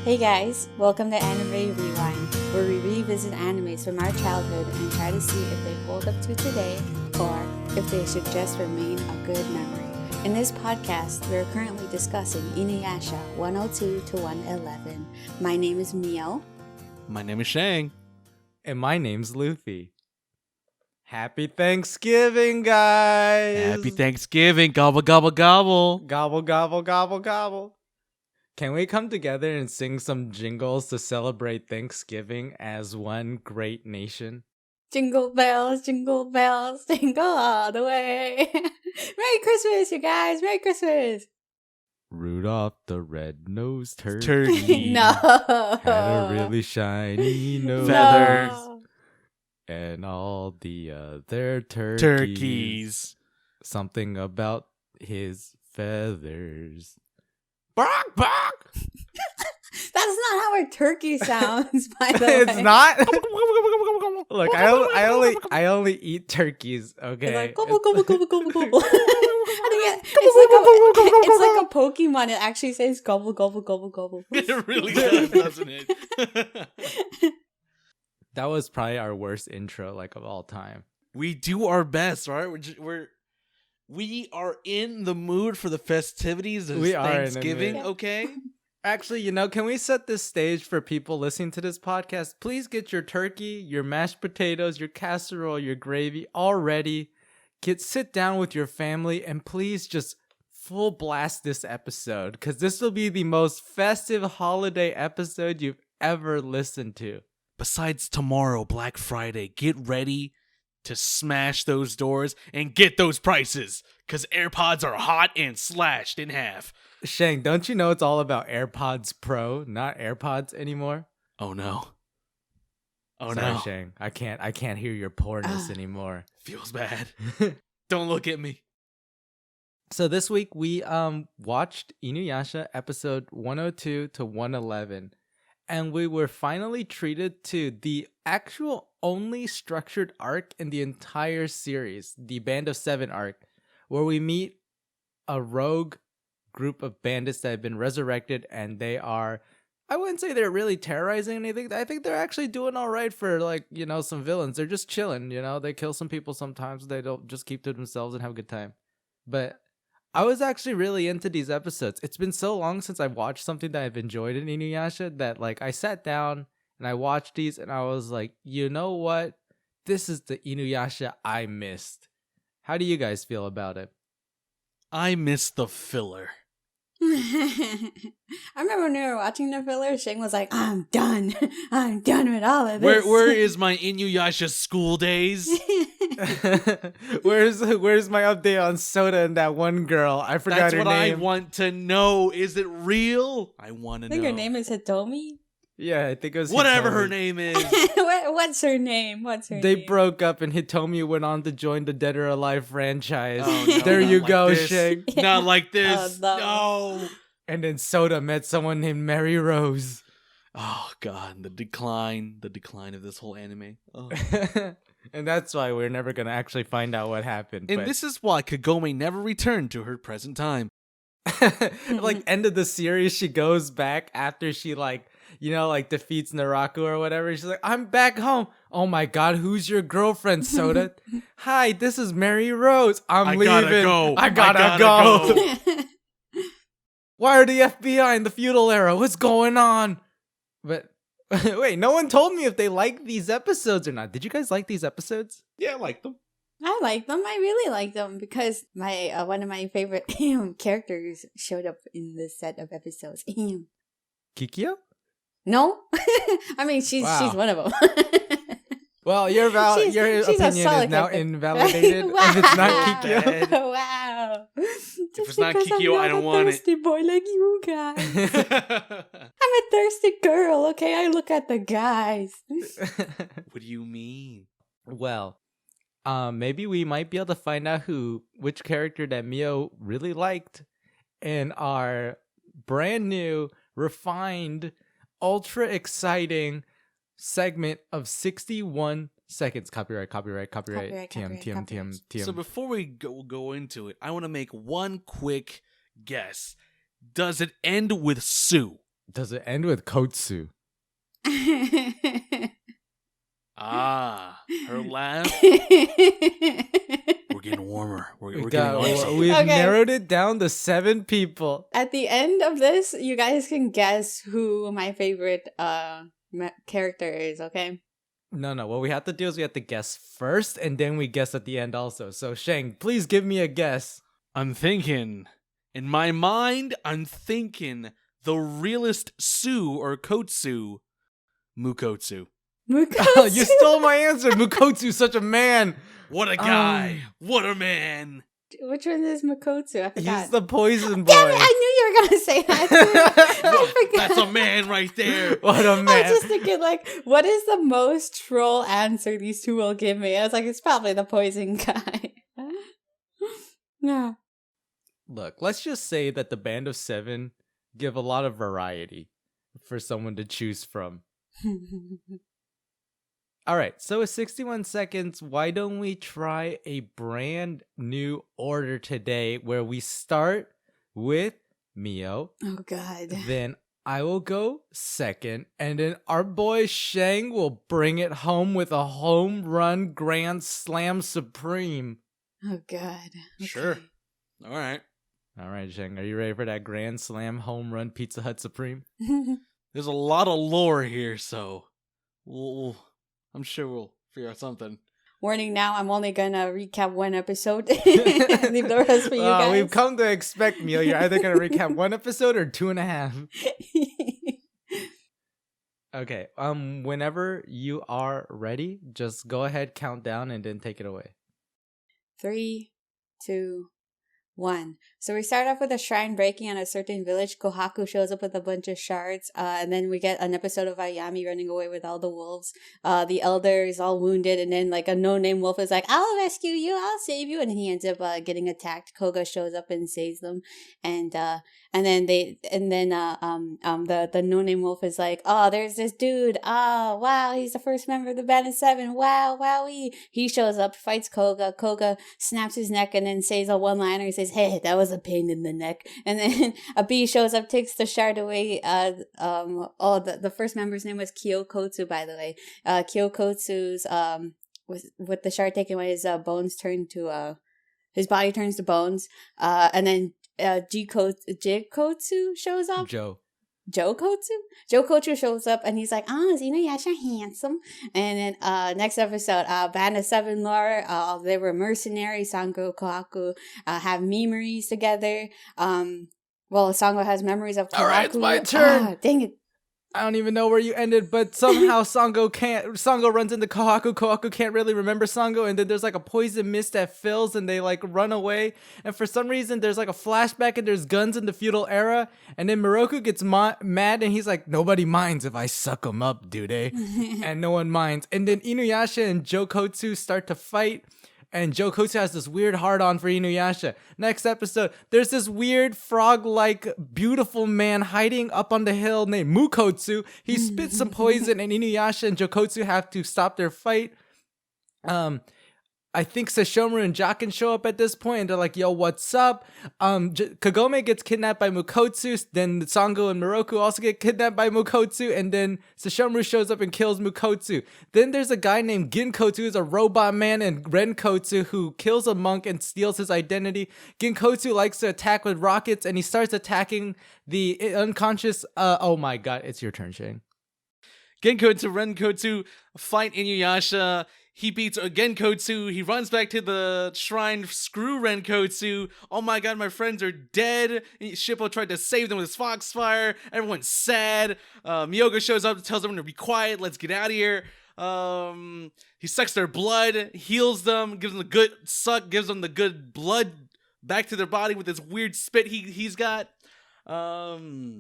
Hey guys, welcome to Anime Rewind, where we revisit animes from our childhood and try to see if they hold up to today or if they should just remain a good memory. In this podcast, we are currently discussing InuYasha 102 to 111. My name is Mio. My name is Shang. And my name's Loofie. Happy Thanksgiving, guys! Happy Thanksgiving. Gobble, gobble, gobble. Gobble, gobble, gobble, gobble. Can we come together and sing some jingles to celebrate Thanksgiving as one great nation? Jingle bells, jingle all the way. Merry Christmas, you guys! Merry Christmas! Rudolph the red-nosed Turkey. No! Had a really shiny nose. Feathers. No. And all the other turkeys. Turkeys. Something about his feathers. Bark, bark. That's not how a turkey sounds, by the way. It's not? Look, I only eat turkeys, okay? It's like gobble, gobble, gobble, gobble, gobble. I think it's like a Pokemon. It actually says gobble, gobble, gobble, gobble. It really does, doesn't it? That was probably our worst intro, of all time. We do our best, right? We are in the mood for the festivities of Thanksgiving, okay? Actually, can we set this stage for people listening to this podcast? Please get your turkey, your mashed potatoes, your casserole, your gravy all ready. Sit down with your family and please just full blast this episode because this will be the most festive holiday episode you've ever listened to. Besides tomorrow, Black Friday, get ready to smash those doors and get those prices because AirPods are hot and slashed in half. Shang, don't you know it's all about AirPods Pro, not AirPods anymore? Oh no. Oh Sorry, no. Shang. I can't hear your poorness anymore. Feels bad. Don't look at me. So this week we watched InuYasha episode 102 to 111. And we were finally treated to the actual only structured arc in the entire series, the Band of Seven arc, where we meet a rogue group of bandits that have been resurrected, and they are, I wouldn't say they're really terrorizing anything. I think they're actually doing all right for, some villains. They're just chilling, They kill some people sometimes. They don't just keep to themselves and have a good time. But I was actually really into these episodes. It's been so long since I watched something that I've enjoyed in InuYasha that I sat down and I watched these and I was like, you know what? This is the InuYasha I missed. How do you guys feel about it? I miss the filler. I remember when we were watching the filler, Shane was like, I'm done. I'm done with all of this. Where is my InuYasha school days? Where's my update on Soda and that one girl? I forgot her name. That's what I want to know. Is it real? I want to know. I think her name is Hitomi. Yeah, I think it was whatever Hitomi. her name is. What's her name? They broke up and Hitomi went on to join the Dead or Alive franchise. Oh, no, there you like go, this. Shang. Not like this. Oh, no. And then Soda met someone named Mary Rose. Oh God, the decline of this whole anime. Oh. And that's why we're never gonna actually find out what happened. And this is why Kagome never returned to her present time. End of the series, she goes back after she defeats Naraku or whatever. She's like, I'm back home. Oh my God, who's your girlfriend, Soda? Hi, this is Mary Rose. I'm leaving. I gotta go. Why are the FBI in the feudal era? What's going on? But wait, no one told me if they like these episodes or not. Did you guys like these episodes? Yeah, I like them. I like them. I really like them because my one of my favorite characters showed up in this set of episodes. Kikyo? No, I mean she's one of them. Well, your opinion is now invalidated if it's not Kikyo. Wow. If it's not Kikyo, I don't want it. I'm a thirsty boy like you guys. I'm a thirsty girl, okay? I look at the guys. What do you mean? Well, maybe we might be able to find out which character that Mio really liked in our brand new, refined, ultra exciting segment of 61 seconds. Copyright. TM. So before we go into it, I want to make one quick guess. Does it end with Sue? Does it end with Kotsu? Ah, her laugh. We're getting warmer. We're getting awesome. We've Okay. narrowed it down to 7 people. At the end of this, you guys can guess who my favorite character is, okay? No. What we have to do is we have to guess first, and then we guess at the end also. So, Sheng, please give me a guess. I'm thinking, in my mind, I'm thinking the realest Sue or Kotsu, Mukotsu. Mukotsu. You stole my answer. Mukotsu's such a man. What a guy! What a man! Which one is Mukotsu? I forgot. He's the poison boy. Damn it, I knew you were going to say that too. I forgot. That's a man right there. What a I was man. just thinking, like, what is the most troll answer these two will give me? I was like, it's probably the poison guy. Yeah. Look, let's just say that the Band of 7 give a lot of variety for someone to choose from. All right, so with 61 seconds, why don't we try a brand new order today where we start with Mio, Oh, God. then I will go second, and then our boy Shang will bring it home with a home run grand slam supreme. Oh, God. Okay. Sure. All right. All right, Shang, are you ready for that grand slam home run Pizza Hut supreme? There's a lot of lore here, so I'm sure we'll figure out something. Warning now, I'm only gonna recap one episode. Leave the rest for you guys. We've come to expect, Mio. You're either going to recap 1 episode or 2.5. Okay, whenever you are ready, just go ahead, count down, and then take it away. 3, 2, 1. So we start off with a shrine breaking on a certain village. Kohaku shows up with a bunch of shards. And then we get an episode of Ayami running away with all the wolves. The elder is all wounded. And then like a no-name wolf is like, I'll rescue you. I'll save you. And he ends up getting attacked. Koga shows up and saves them. And then the no-name wolf is like, oh, there's this dude. Oh, wow. He's the first member of the Band of 7. Wow, wowee. He shows up, fights Koga. Koga snaps his neck and then says a one-liner. He says, hey, that was a pain in the neck. And then a bee shows up, takes the shard away. The first member's name was Kyokotsu, by the way. Kyokotsu's with the shard taken away, his bones turn to his body turns to bones. And then Jikotsu shows up. Jokotsu shows up and he's like, is InuYasha handsome? And then next episode, Band of 7 lore, they were mercenaries. Sango, Kohaku have memories together. Sango has memories of Kohaku. All right, it's my turn. Dang it. I don't even know where you ended, but somehow Sango runs into Kohaku. Kohaku can't really remember Sango, and then there's like a poison mist that fills and they like run away. And for some reason, there's like a flashback and there's guns in the feudal era. And then Miroku gets mad and he's like, nobody minds if I suck them up, dude. And no one minds. And then InuYasha and Jokotsu start to fight. And Jokotsu has this weird hard-on for InuYasha. Next episode, there's this weird frog-like beautiful man hiding up on the hill named Mukotsu. He spits some poison and InuYasha and Jokotsu have to stop their fight. I think Sesshomaru and Jaken show up at this point and they're like, yo, what's up? Kagome gets kidnapped by Mukotsu. Then Sango and Miroku also get kidnapped by Mukotsu. And then Sesshomaru shows up and kills Mukotsu. Then there's a guy named Ginkotsu who's a robot man and Renkotsu who kills a monk and steals his identity. Ginkotsu likes to attack with rockets and he starts attacking the unconscious. Oh my god, it's your turn, Shane. Genkotsu, Renkotsu fight InuYasha. He beats Genkotsu. He runs back to the shrine. Screw Renkotsu. Oh my god, my friends are dead. Shippo tried to save them with his foxfire. Everyone's sad. Miyoga shows up, tells everyone to be quiet. Let's get out of here. He sucks their blood, heals them, gives them the good suck, gives them the good blood back to their body with this weird spit he's got. Oh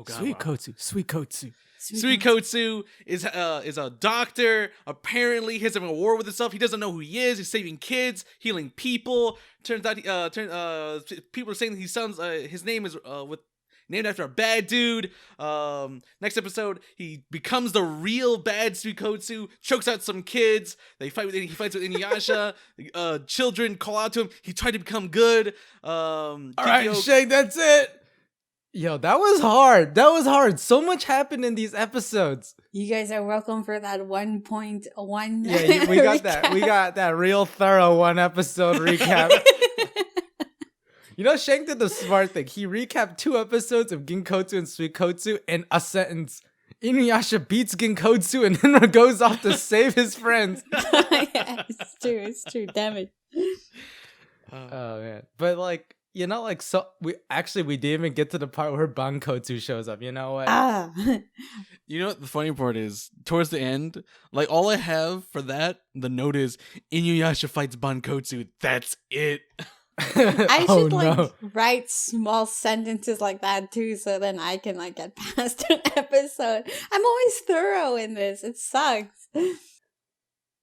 god. Sweet Kotsu. Suikotsu is a doctor. Apparently, he's having a war with himself. He doesn't know who he is. He's saving kids, healing people. Turns out, people are saying that he sounds. His name is named after a bad dude. Next episode, he becomes the real bad Suikotsu. Chokes out some kids. He fights with InuYasha. Children call out to him. He tried to become good. All right, Shake, that's it. Yo, that was hard. That was hard. So much happened in these episodes. You guys are welcome for that 1.1. Yeah, we got that. We got that real thorough one episode recap. You know, Shank did the smart thing. He recapped 2 episodes of Ginkotsu and Suikotsu in a sentence. InuYasha beats Ginkotsu and then goes off to save his friends. Yeah, it's true. Damn it. Oh man, but like, you know, like, so we didn't even get to the part where Bankotsu shows up. You know what? You know what the funny part is? Towards the end, like, all I have for that, the note is InuYasha fights Bankotsu. That's it. I should write small sentences like that too, so then I can like get past an episode. I'm always thorough in this. It sucks.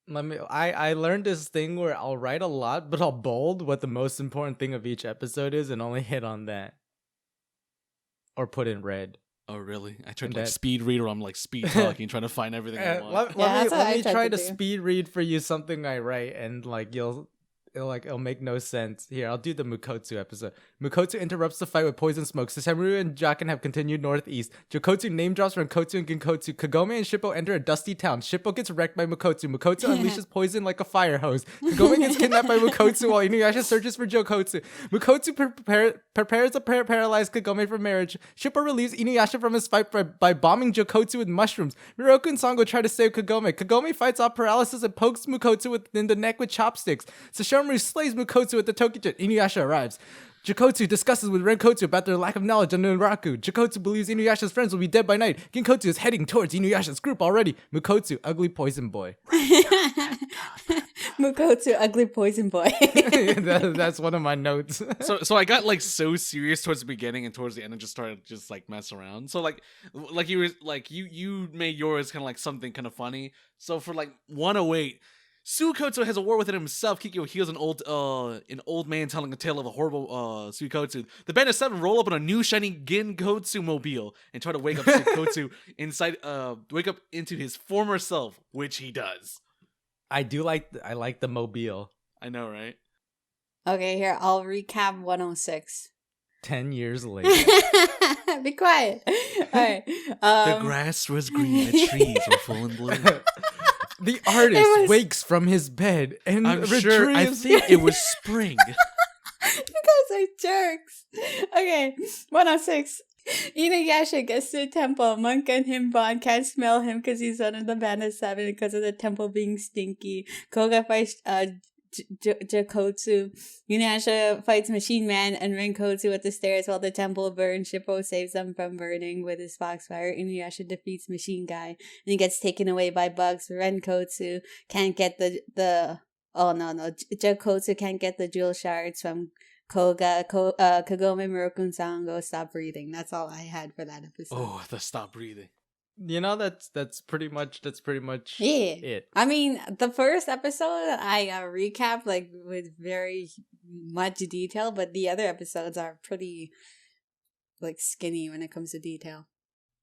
I learned this thing where I'll write a lot, but I'll bold what the most important thing of each episode is and only hit on that. Or put in red. Oh, really? I tried to like speed read, or I'm like speed talking, trying to find everything I want. Let me try to speed read for you something I write, and like it'll make no sense. Here, I'll do the Mukotsu episode. Mukotsu interrupts the fight with poison smoke. Sesshomaru and Jaken have continued northeast. Jokotsu name drops Renkotsu and Ginkotsu. Kagome and Shippo enter a dusty town. Shippo gets wrecked by Mukotsu. Mukotsu unleashes poison like a fire hose. Kagome gets kidnapped by Mukotsu while InuYasha searches for Jokotsu. Mukotsu prepares to paralyze Kagome for marriage. Shippo relieves InuYasha from his fight by bombing Jokotsu with mushrooms. Miroku and Sango try to save Kagome. Kagome fights off paralysis and pokes Mukotsu in the neck with chopsticks. Sesshomaru slays Mukotsu with the Tokijin. InuYasha arrives. Jokotsu discusses with Renkotsu about their lack of knowledge on Nunraku. Jokotsu believes InuYasha's friends will be dead by night. Ginkotsu is heading towards InuYasha's group already. Mukotsu, ugly poison boy. Mukotsu, ugly poison boy. That's one of my notes. So I got like so serious towards the beginning, and towards the end I just started just like mess around. So like you were like you made yours kind of like something kind of funny. So for like 108, Suikotsu has a war within himself. Kikyo heals an old man telling a tale of a horrible Suikotsu. The band of 7 roll up on a new shiny Ginkotsu mobile and try to wake up Suikotsu wake up into his former self, which he does. I like the mobile. I know, right? Okay, here, I'll recap 106. 10 years later. Be quiet. All right. The grass was green, the trees were full and blue. The artist wakes from his bed and I'm retrieves... sure, I think it was spring. You guys are jerks. Okay, 106. InuYasha gets to the temple. Monk and him bond. Can't smell him because he's one of the band of 7 because of the temple being stinky. Koga fights Jokotsu. InuYasha fights Machine Man and Renkotsu at the stairs while the temple burns. Shippo saves them from burning with his foxfire. InuYasha defeats Machine Guy and he gets taken away by bugs. Renkotsu can't get Jokotsu can't get the jewel shards from Koga. Kagome, Miroku, and Sango stop breathing. That's all I had for that episode. Oh, the stop breathing. You know, that's pretty much it. I mean, the first episode I recapped like with very much detail, but the other episodes are pretty like skinny when it comes to detail.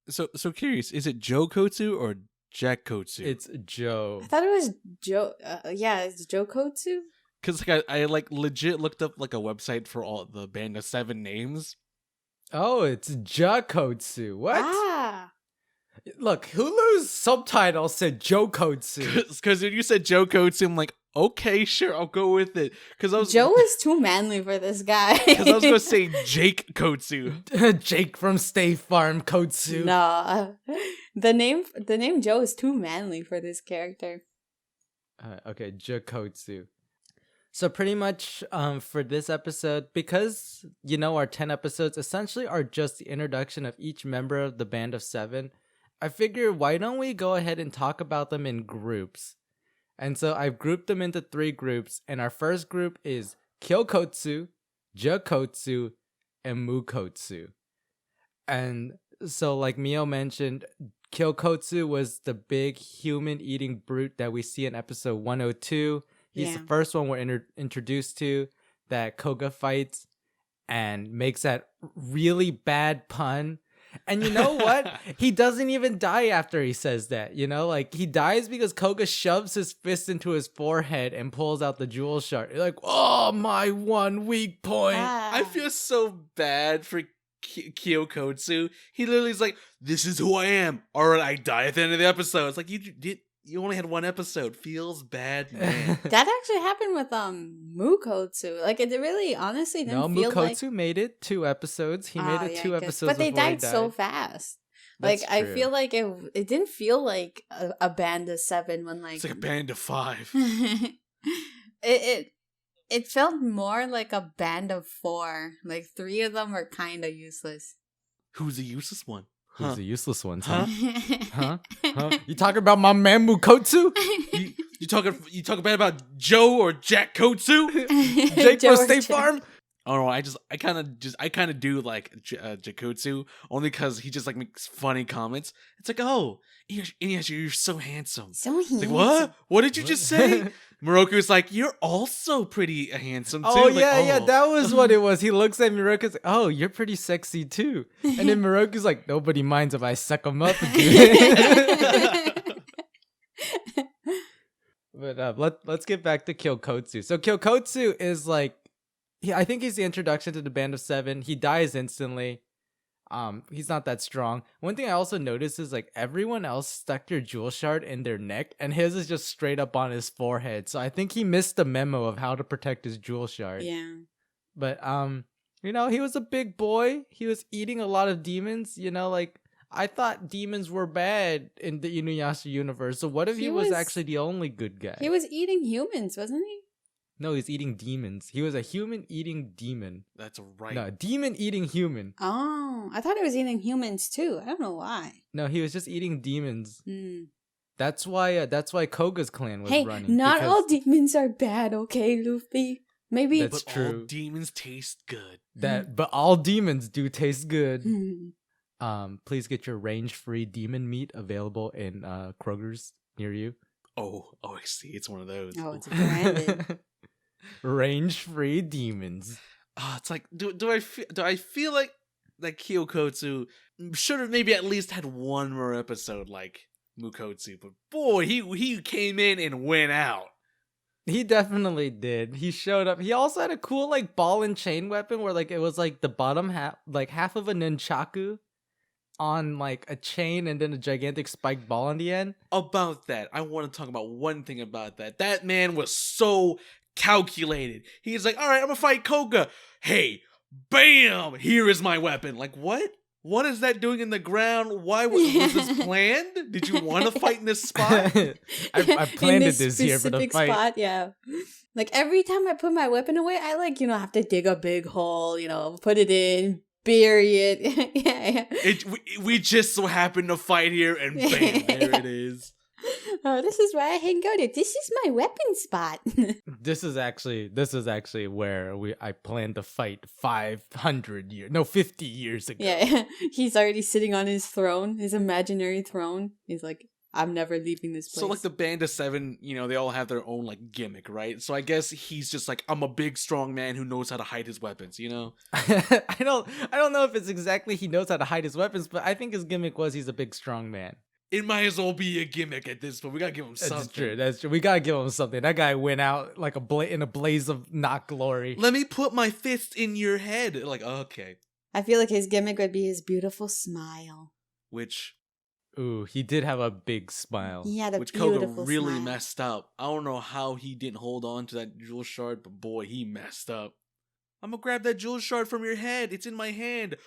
So curious, is it Jokotsu or Jakotsu? It's Joe. I thought it was Joe. Yeah, it's Jokotsu. Because like I like legit looked up like a website for all the band of 7 names. Oh, it's Jakotsu. What? Ah. Look, Hulu's subtitle said Jokotsu. Because when you said Jokotsu, I'm like, okay, sure, I'll go with it. Joe is too manly for this guy. Because I was going to say Jake Kotsu. Jake from State Farm Kotsu. No, the name Joe is too manly for this character. Okay, Jakotsu. So pretty much for this episode, because, you know, our 10 episodes essentially are just the introduction of each member of the band of 7, I figure why don't we go ahead and talk about them in groups? And so I've grouped them into 3 groups, and our first group is Kyokotsu, Jakotsu, and Mukotsu. And so like Mio mentioned, Kyokotsu was the big human-eating brute that we see in episode 102. He's the first one we're introduced to that Koga fights and makes that really bad pun. And you know what? He doesn't even die after he says that, you know? Like, he dies because Koga shoves his fist into his forehead and pulls out the jewel shard. You're like, oh, my one weak point. I feel so bad for Kyokotsu. He literally is like, "This is who I am." All right, I die at the end of the episode. It's like you only had one episode. Feels bad, man. That actually happened with Mukotsu. Like, it really honestly didn't feel like... Mukotsu made it 2 episodes. He made it 2 episodes but they before he died so fast. That's Like, I true. feel like it didn't feel like a band of 7 when, like... It's like a band of 5. it felt more like a band of 4. Like, 3 of them were kind of useless. Who's the useless one? Who's the useless ones, Huh? huh? Huh? You talking about my man Mukotsu? You talking bad about Joe or Jack Kotsu? Jake Joe from or State Jack. Farm? I don't know. I kind of do like Jakotsu only because he just like makes funny comments. It's like, oh, InuYasha, you're so handsome. So handsome. Like, what? What did you just say? Moroku's like, you're also pretty handsome too. Oh, Like, yeah, that was what it was. He looks at Miroku's like, oh, you're pretty sexy too. And then Miroku's like, nobody minds if I suck him up. But let's get back to Kyokotsu. So Kyokotsu is like, I think he's the introduction to the band of 7. He dies instantly. He's not that strong. One thing I also noticed is like everyone else stuck their jewel shard in their neck, and his is just straight up on his forehead. So I think he missed the memo of how to protect his jewel shard. Yeah. But he was a big boy. He was eating a lot of demons. Like I thought demons were bad in the InuYasha universe. So what if he was actually the only good guy? He was eating humans, wasn't he? No, he's eating demons. He was a human eating demon. That's right. No, demon eating human. Oh, I thought he was eating humans too. I don't know why. No, he was just eating demons. Mm. That's why Koga's clan was Hey, running. not because all demons are bad, okay, Loofie? Maybe. That's but true. all demons taste good. but all demons do taste good. Hmm. Please get your range-free demon meat available in Kroger's near you. Oh, I see. It's one of those. Oh, it's branded. Range-free demons. It's like, do I feel like Kyokotsu should have maybe at least had one more episode like Mukotsu, but boy, he came in and went out. He definitely did. He showed up. He also had a cool like ball and chain weapon where like it was like the bottom half of a nunchaku on like a chain and then a gigantic spiked ball on the end. About that, I want to talk about one thing about that. That man was so calculated. He's like, all right, I'm gonna fight Koga. Hey, bam! Here is my weapon. Like, what? What is that doing in the ground? Why was this planned? Did you want to fight in this spot? I planned In this here for the specific fight. spot, yeah. Like every time I put my weapon away, I have to dig a big hole, put it in, bury it. Yeah. We just so happened to fight here, and bam, there it is. Oh, this is why I hang out it. This is my weapon spot. This is actually where I planned to fight 50 years ago. Yeah, he's already sitting on his throne, his imaginary throne. He's like, I'm never leaving this place. So like the band of 7, they all have their own like gimmick, right? So I guess he's just like, I'm a big strong man who knows how to hide his weapons, I don't know if it's exactly he knows how to hide his weapons, but I think his gimmick was he's a big strong man. It might as well be a gimmick at this point. We gotta give him something. That's true. We gotta give him something. That guy went out like in a blaze of not glory. Let me put my fist in your head. Like, okay. I feel like his gimmick would be his beautiful smile. Which Ooh, he did have a big smile. He had a Which Koga beautiful really smile. messed up. I don't know how he didn't hold on to that jewel shard, but boy, he messed up. I'm gonna grab that jewel shard from your head. It's in my hand.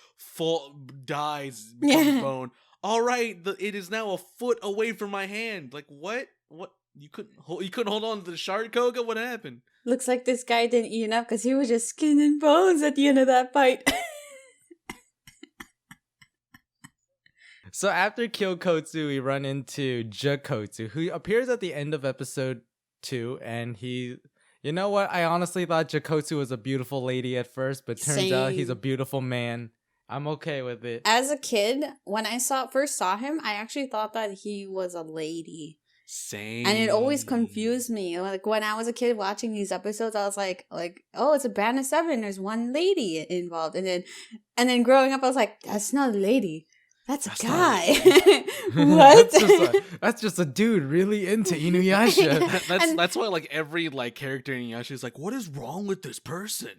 Dies, becomes bone. All right, it is now a foot away from my hand. Like what? What? You couldn't hold on to the shard, Koga? What happened? Looks like this guy didn't eat enough because he was just skin and bones at the end of that fight. So after Kyokotsu, we run into Jakotsu, who appears at the end of episode 2, and he... You know what? I honestly thought Jakotsu was a beautiful lady at first, but turns out he's a beautiful man. I'm okay with it. As a kid, when I first saw him, I actually thought that he was a lady. Same. And it always confused me. Like when I was a kid watching these episodes, I was like, oh, it's a band of 7. There's one lady involved. And then growing up, I was like, that's not a lady. That's a guy. What? that's just a dude really into InuYasha. That's why like every like character in InuYasha is like, what is wrong with this person?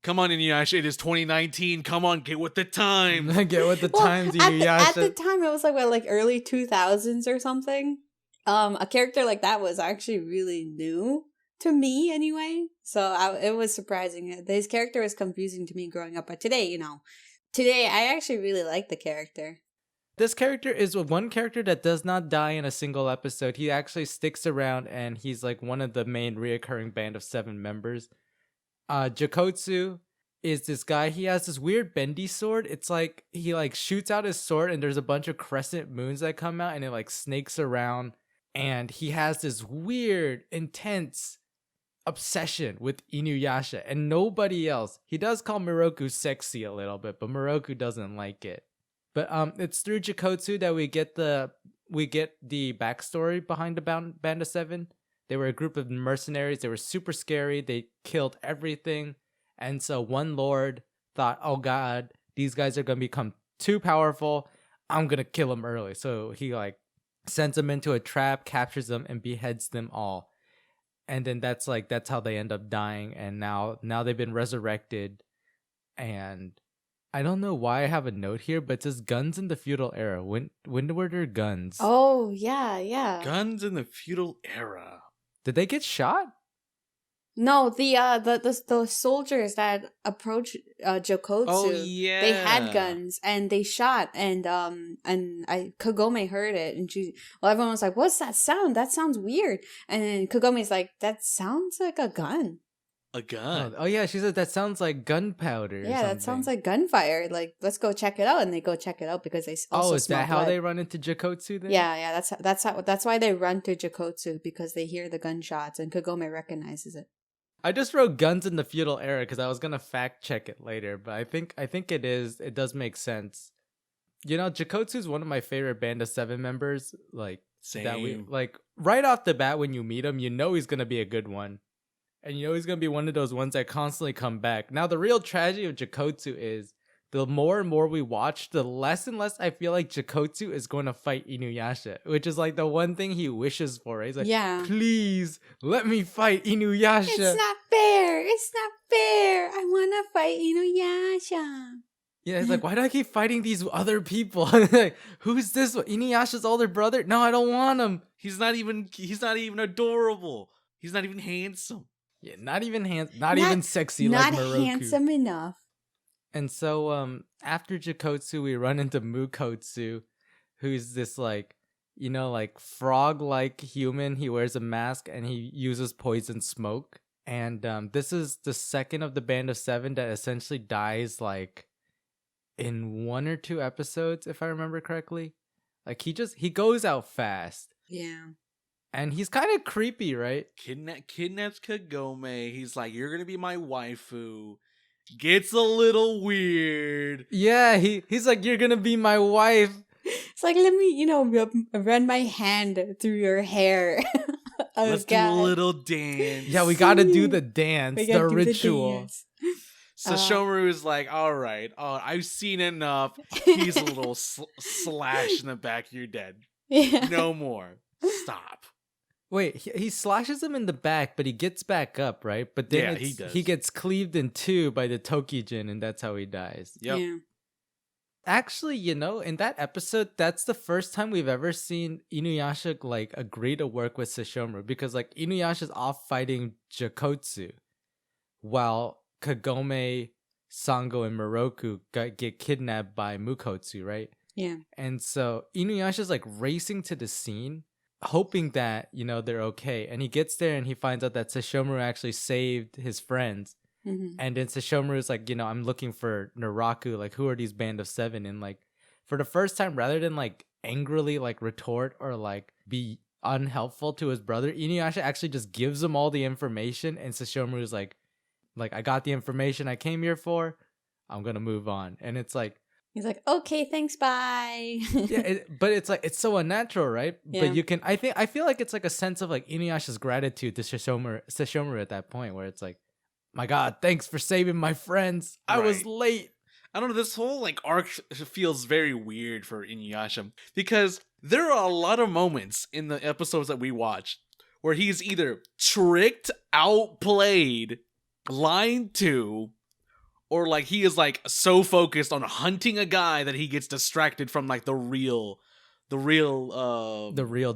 Come on, InuYasha, it is 2019. Come on, get with the times. Get with the Well, times, at InuYasha. the time, it was like, what, like early 2000s or something. A character like that was actually really new to me anyway. So it was surprising. His character was confusing to me growing up. But today, today I actually really like the character. This character is one character that does not die in a single episode. He actually sticks around, and he's like one of the main reoccurring band of 7 members. Jakotsu is this guy. He has this weird bendy sword. It's like he like shoots out his sword, and there's a bunch of crescent moons that come out, and it like snakes around. And he has this weird, intense obsession with InuYasha and nobody else. He does call Miroku sexy a little bit, but Miroku doesn't like it. But it's through Jakotsu that we get the backstory behind the Band of 7. They were a group of mercenaries. They were super scary. They killed everything. And so one lord thought, oh god, these guys are going to become too powerful. I'm going to kill them early. So he like sends them into a trap, captures them, and beheads them all. And then that's how they end up dying. And now they've been resurrected. And I don't know why I have a note here, but it says guns in the feudal era. When were there guns? Oh, yeah. Guns in the feudal era. Did they get shot? No, the soldiers that approached Jakotsu, Oh, yeah. they had guns and they shot, and Kagome heard it, and everyone was like, "What's that sound? That sounds weird." And then Kagome's like, "That sounds like a gun." A gun. Oh yeah, she said that sounds like gunpowder. Yeah, that sounds like gunfire. Like, let's go check it out, and they go check it out because they also is smell that how blood. they run into Jakotsu then? Yeah, that's why they run to Jakotsu, because they hear the gunshots and Kagome recognizes it. I just wrote guns in the feudal era because I was gonna fact check it later, but I think it does make sense. Jakotsu is one of my favorite Band of 7 members. Like Same. that we like right off the bat when you meet him, he's gonna be a good one, and he's gonna be one of those ones that constantly come back. Now the real tragedy of Jakotsu is the more and more we watch, the less and less I feel like Jakotsu is going to fight InuYasha, which is like the one thing he wishes for. He's like, yeah, please let me fight InuYasha. It's not fair. I want to fight InuYasha. Yeah, he's like, why do I keep fighting these other people? Like, who's this one? InuYasha's older brother? No, I don't want him. He's not even adorable. He's not even handsome. Yeah, not even even sexy like Miroku. Not handsome enough. And so after Jakotsu, we run into Mukotsu, who's this like frog-like human. He wears a mask and he uses poison smoke. And this is the second of the Band of 7 that essentially dies like in 1 or 2 episodes, if I remember correctly. Like he goes out fast. Yeah. And he's kind of creepy, right? Kidnaps Kagome. He's like, you're gonna be my waifu. Gets a little weird. Yeah, he's like, you're gonna be my wife. It's like, let me, run my hand through your hair. Let's do a little dance. Yeah, we gotta do the dance, the ritual. Sesshomaru is like, all right, I've seen enough. He's a little slash in the back. You're dead. Yeah. No more. Stop. Wait, he slashes him in the back, but he gets back up, right? But then he does. He gets cleaved in 2 by the Tokijin, and that's how he dies. Yep. Yeah. Actually, in that episode, that's the first time we've ever seen InuYasha like agree to work with Sesshomaru, because like InuYasha's off fighting Jakotsu, while Kagome, Sango, and Miroku get kidnapped by Mukotsu, right? Yeah. And so InuYasha's like racing to the scene, hoping that, they're okay. And he gets there and he finds out that Sesshomaru actually saved his friends. Mm-hmm. And then Sesshomaru's like, I'm looking for Naraku. Like, who are these Band of 7? And like, for the first time, rather than like angrily like retort or like be unhelpful to his brother, InuYasha actually just gives him all the information. And Sesshomaru's like, I got the information I came here for. I'm going to move on. And it's like, he's like, okay, thanks, bye. yeah, but it's like, it's so unnatural, right? Yeah. But I feel like it's like a sense of like InuYasha's gratitude to Sesshomaru at that point, where it's like, my God, thanks for saving my friends. I was late. I don't know, this whole like arc feels very weird for InuYasha, because there are a lot of moments in the episodes that we watched where he's either tricked, outplayed, lied to, or like he is like so focused on hunting a guy that he gets distracted from like the real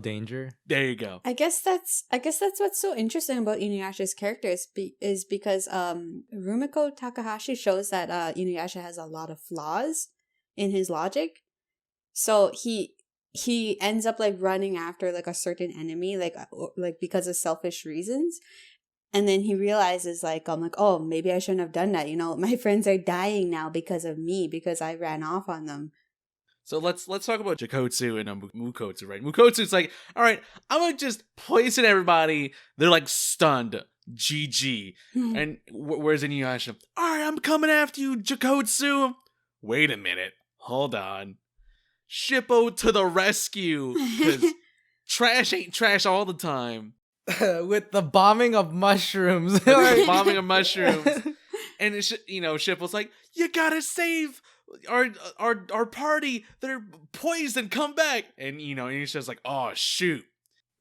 danger. There you go. I guess that's what's so interesting about InuYasha's character is because Rumiko Takahashi shows that InuYasha has a lot of flaws in his logic. So he ends up like running after like a certain enemy like because of selfish reasons. And then he realizes like, I'm like, oh, maybe I shouldn't have done that. You know, my friends are dying now because of me, because I ran off on them. So let's talk about Jakotsu and Mukotsu, right? Mukotsu's like, all right, I'm gonna just poison everybody. They're like stunned. GG. And where's InuYasha? All right, I'm coming after you, Jakotsu. Wait a minute. Hold on. Shippo to the rescue. Because trash ain't trash all the time. With the bombing of mushrooms. Bombing of mushrooms. And it's, Shippo's like, you gotta save our party. They're poisoned. Come back. And InuYasha's like, oh shoot.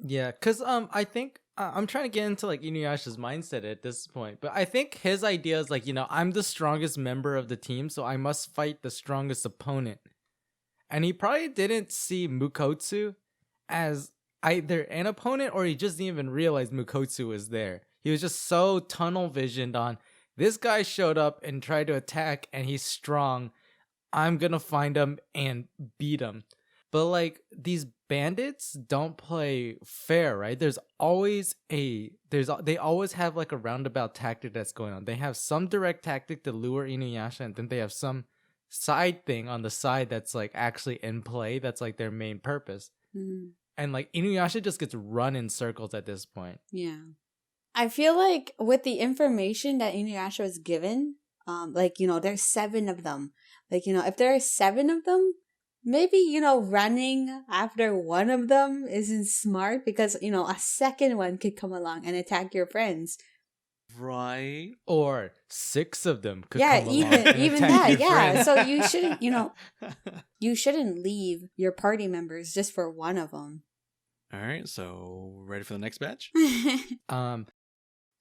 Yeah, because I think I'm trying to get into like InuYasha's mindset at this point, but I think his idea is like, I'm the strongest member of the team, so I must fight the strongest opponent. And he probably didn't see Mukotsu as either an opponent, or he just didn't even realize Mukotsu was there. He was just so tunnel visioned on, this guy showed up and tried to attack and he's strong. I'm gonna find him and beat him. But like, these bandits don't play fair, right? They always have like a roundabout tactic that's going on. They have some direct tactic to lure InuYasha, and then they have some side thing on the side that's like actually in play, that's like their main purpose. And like InuYasha just gets run in circles at this point. Yeah. I feel like with the information that InuYasha was given, there's 7 of them. Like, if there are 7 of them, maybe, running after one of them isn't smart, because, a second one could come along and attack your friends. Right. Or 6 of them could come along even and that, attack your friends. So you shouldn't, you shouldn't leave your party members just for one of them. All right, so ready for the next batch?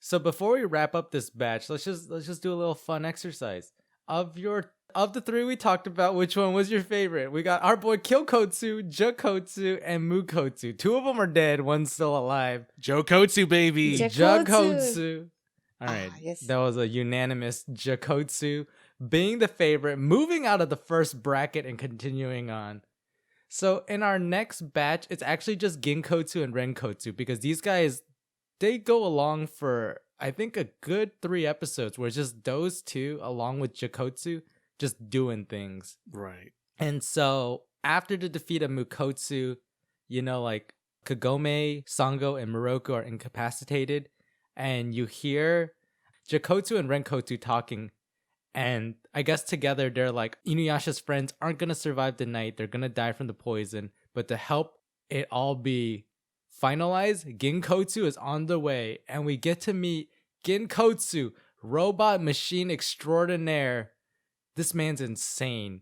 So before we wrap up this batch, let's just do a little fun exercise. Of the 3 we talked about, which one was your favorite? We got our boy Kyokotsu, Jakotsu, and Mukotsu. 2 of them are dead, one's still alive. Jokotsu, baby. Jakotsu. All right, yes. That was a unanimous Jakotsu being the favorite, moving out of the first bracket and continuing on. So in our next batch, it's actually just Ginkotsu and Renkotsu, because these guys, they go along for, I think, a good 3 episodes where it's just those 2 along with Jakotsu just doing things. Right. And so after the defeat of Mukotsu, like Kagome, Sango, and Moroku are incapacitated, and you hear Jakotsu and Renkotsu talking, and I guess together they're like, InuYasha's friends aren't gonna survive the night, they're gonna die from the poison, but to help it all be finalized, Ginkotsu is on the way, and we get to meet Ginkotsu, robot machine extraordinaire. This man's insane.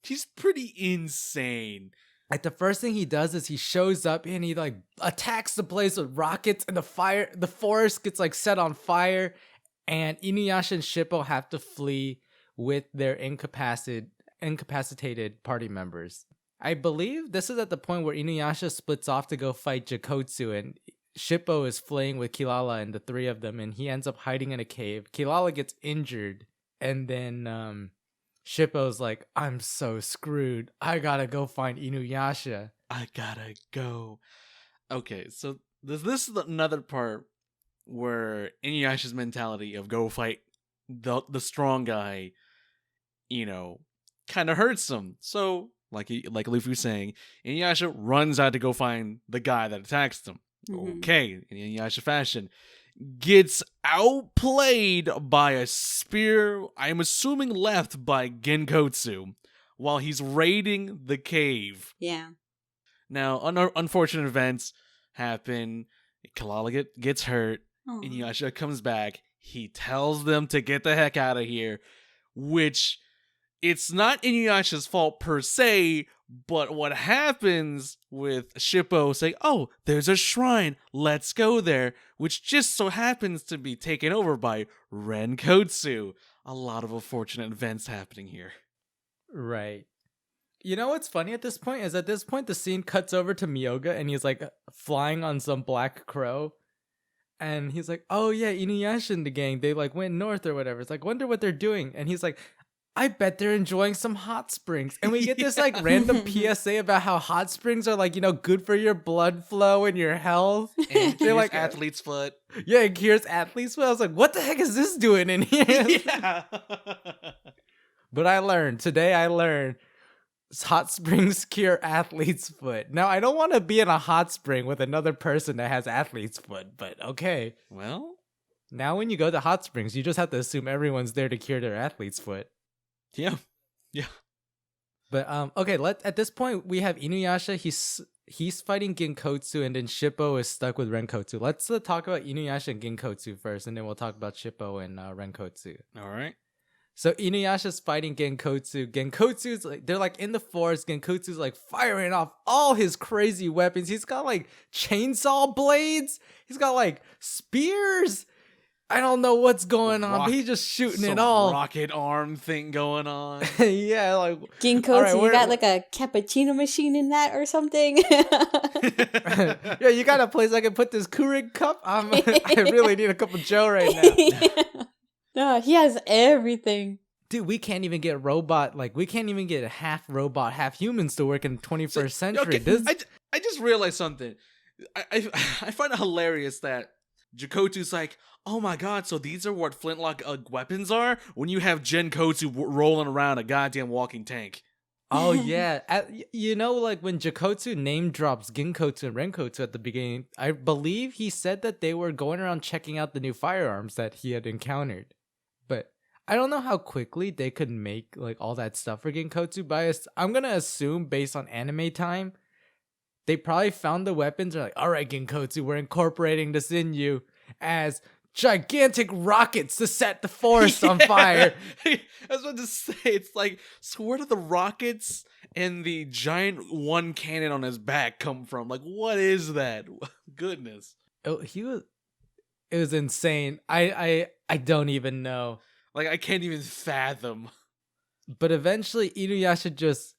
He's pretty insane. Like, the first thing he does is he shows up and he like attacks the place with rockets, and the forest gets like set on fire, and InuYasha and Shippo have to flee with their incapacitated party members. I believe this is at the point where InuYasha splits off to go fight Jakotsu, and Shippo is fleeing with Kilala and the 3 of them, and he ends up hiding in a cave. Kilala gets injured, and then Shippo's like, I'm so screwed. I gotta go find InuYasha. I gotta go. Okay, so this is another part where InuYasha's mentality of go fight the strong guy, kind of hurts him. So, like Loofie was saying, InuYasha runs out to go find the guy that attacks him. Mm-hmm. Okay, in InuYasha fashion, gets outplayed by a spear, I'm assuming left by Ginkotsu, while he's raiding the cave. Yeah. Now, unfortunate events happen. Kilala gets hurt. InuYasha comes back. He tells them to get the heck out of here, which it's not InuYasha's fault per se, but what happens with Shippo saying, oh, there's a shrine, let's go there, which just so happens to be taken over by Renkotsu. a lot of unfortunate events happening here. Right. You know what's funny at this point is at this point the scene cuts over to Miyoga and he's like flying on some black crow. And he's like, oh yeah, InuYasha and the gang, they like went north or whatever. It's like, wonder what they're doing. And he's like, I bet they're enjoying some hot springs. And we get this like random PSA about how hot springs are like, good for your blood flow and your health. And They're like athlete's foot. Yeah, it cures athlete's foot. I was like, what the heck is this doing in here? Yeah. But today I learned hot springs cure athlete's foot. Now, I don't want to be in a hot spring with another person that has athlete's foot, but okay. Well, now when you go to hot springs, you just have to assume everyone's there to cure their athlete's foot. yeah. But okay, at this point we have InuYasha. He's fighting Genkotsu, and then Shippo is stuck with Renkotsu. Let's talk about InuYasha and Genkotsu first, and then we'll talk about Shippo and Renkotsu. All right. So InuYasha's fighting Genkotsu. Genkotsu's like they're like in the forest. Genkotsu's like firing off all his crazy weapons. He's got like chainsaw blades. He's got like spears. I don't know what's going on, but he's just shooting it all. Rocket arm thing going on. Yeah, like Ginkotsu, you got like a cappuccino machine in that or something? Yeah, you got a place I can put this Keurig cup? I really need a cup of Joe right now. Yeah. No, he has everything. Dude, we can't even get we can't even get half robot, half humans to work in the 21st century. Okay, I just realized something. I find it hilarious that Jakotsu's like, oh my god, so these are what flintlock weapons are? When you have Genkotsu rolling around a goddamn walking tank. Oh yeah, like when Jakotsu name drops Ginkotsu and Renkotsu at the beginning, I believe he said that they were going around checking out the new firearms that he had encountered. But I don't know how quickly they could make like all that stuff for Ginkotsu, but I'm gonna assume based on anime time, they probably found the weapons. They're like, all right, Ginkotsu, we're incorporating this in you as gigantic rockets to set the forest on fire. I was about to say, it's like, so where do the rockets and the giant one cannon on his back come from? Like, what is that? Goodness. Oh, it was insane. I don't even know. Like, I can't even fathom. But eventually InuYasha